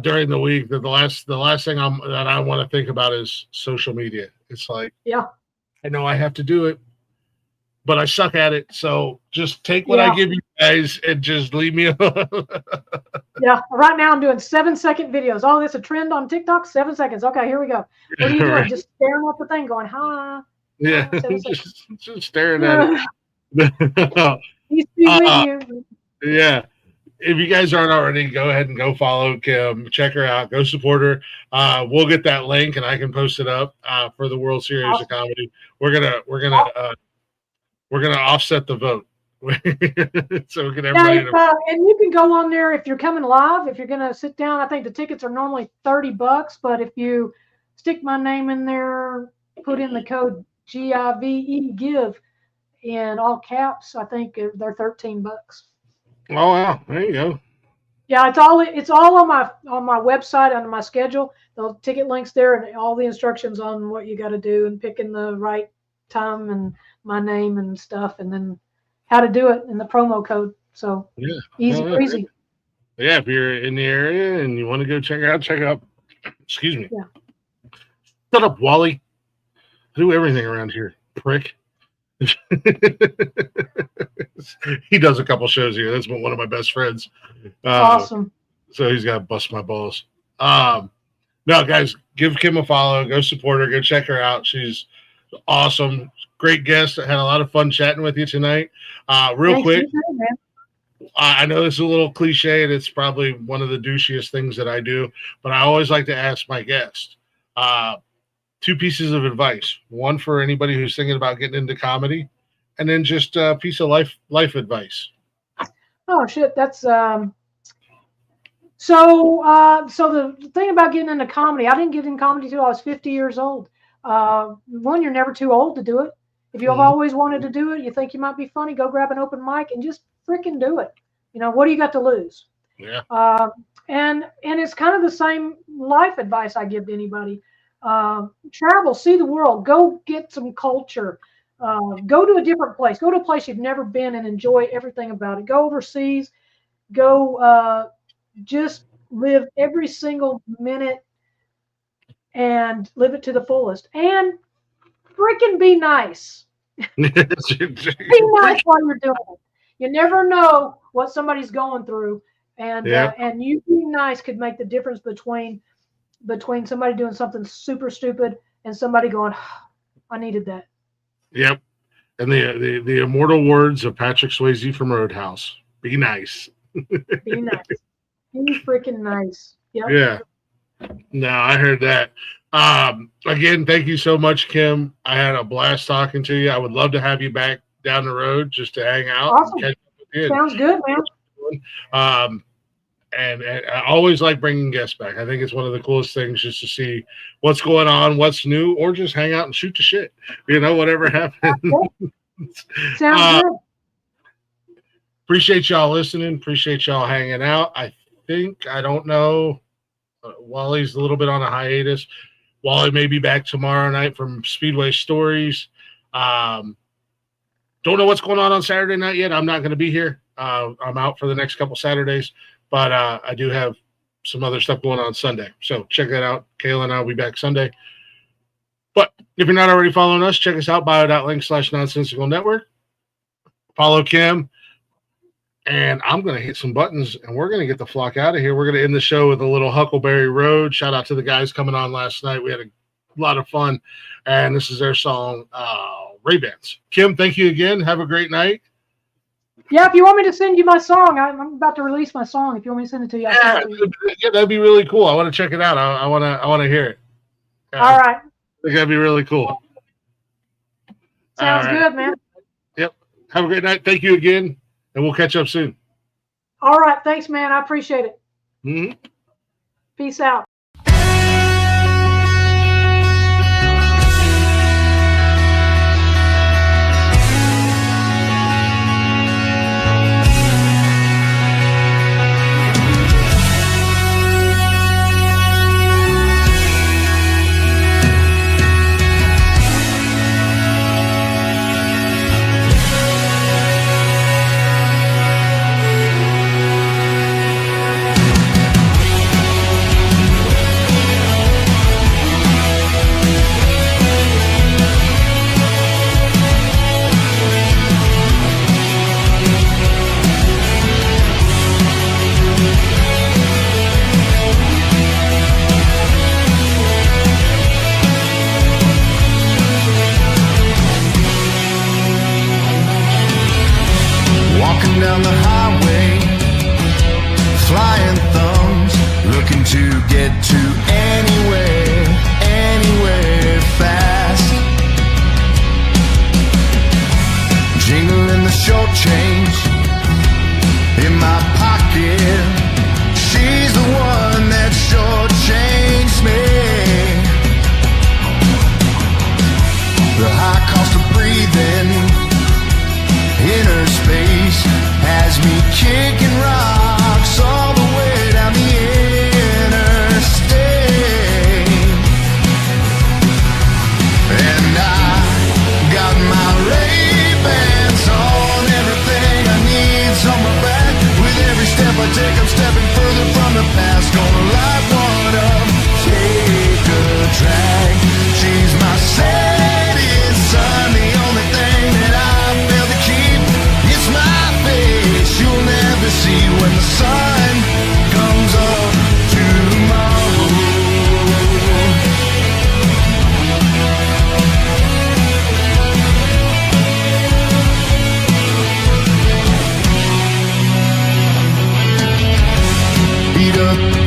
during the week that the last thing that I want to think about is social media. It's like, I know I have to do it, but I suck at it. So just take what I give you guys and just leave me alone. Yeah. Right now I'm doing 7-second videos. Oh, that's a trend on TikTok. 7 seconds. Okay, here we go. What are you doing? Just staring at the thing going, huh? Yeah. Just staring at it. He's with you. Yeah. If you guys aren't already, go ahead and go follow Kim. Check her out. Go support her. We'll get that link and I can post it up for the World Series of Comedy. We're gonna offset the vote. So we can everybody. And you can go on there if you're coming live. If you're gonna sit down, I think the tickets are normally $30. But if you stick my name in there, put in the code GIVE, give, in all caps. I think they're $13. Oh wow, there you go. Yeah, it's all on my website under my schedule. The ticket links there and all the instructions on what you got to do and picking the right time and my name and stuff, and then how to do it and the promo code. So Yeah, easy oh, breezy. Yeah, if you're in the area and you want to go check out. Excuse me. Yeah. Shut up, Wally. I do everything around here, prick. He does a couple shows here. That's one of my best friends. Awesome. So he's got to bust my balls. No, guys, give Kim a follow. Go support her. Go check her out. She's awesome. Great guest. I had a lot of fun chatting with you tonight. Real Thanks, quick, you too, man. I know this is a little cliche, and it's probably one of the douchiest things that I do, but I always like to ask my guests 2 pieces of advice. One for anybody who's thinking about getting into comedy, and then just a piece of life advice. Oh shit, that's so the thing about getting into comedy, I didn't get into comedy till I was 50 years old. One, you're never too old to do it. If you've always wanted to do it, you think you might be funny, go grab an open mic and just freaking do it. What do you got to lose? Yeah. And it's kind of the same life advice I give to anybody. Travel, see the world, go get some culture, go to a different place, go to a place you've never been and enjoy everything about it. Go overseas, go just live every single minute and live it to the fullest. And freaking be nice. Be nice while you're doing it. You never know what somebody's going through, and you being nice could make the difference between somebody doing something super stupid and somebody going, I needed that. Yep. And the immortal words of Patrick Swayze from Roadhouse: be nice. Be nice. Be freaking nice. Yep. Yeah. No, I heard that. Again, thank you so much, Kim. I had a blast talking to you. I would love to have you back down the road just to hang out. Awesome. Sounds good, man. And I always like bringing guests back. I think it's one of the coolest things just to see what's going on, what's new, or just hang out and shoot the shit. Whatever happens. Sounds good. Appreciate y'all listening. Appreciate y'all hanging out. I don't know. Wally's a little bit on a hiatus. Wally may be back tomorrow night from Speedway Stories. Don't know what's going on Saturday night yet. I'm not going to be here. I'm out for the next couple Saturdays, but I do have some other stuff going on Sunday. So check that out. Kayla and I will be back Sunday. But if you're not already following us, check us out, bio.link/nonsensical network. Follow Kim. And I'm going to hit some buttons, and we're going to get the flock out of here. We're going to end the show with a little Huckleberry Road. Shout out to the guys coming on last night. We had a lot of fun. And this is their song, Ray-Bans. Kim, thank you again. Have a great night. Yeah, if you want me to send you my song, I'm about to release my song. If you want me to send it to you, I'll send it to you. Yeah, that'd be really cool. I want to check it out. I want to hear it. All right. I think that'd be really cool. Sounds good, man. Yep. Have a great night. Thank you again. And we'll catch up soon. All right. Thanks, man. I appreciate it. Mm-hmm. Peace out.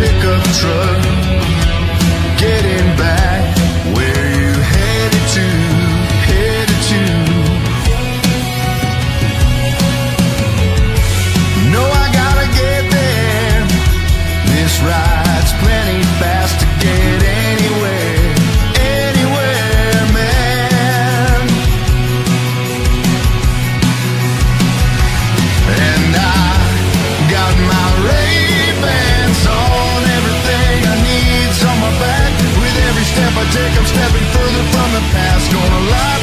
pickup truck, getting back where you headed to, headed to. No, I gotta get there. This ride's plenty fast to get anywhere, anywhere, man. And I got my Ray-Bans on, everything I need's on my back. With every step I take, I'm stepping further from the past. Gonna lie.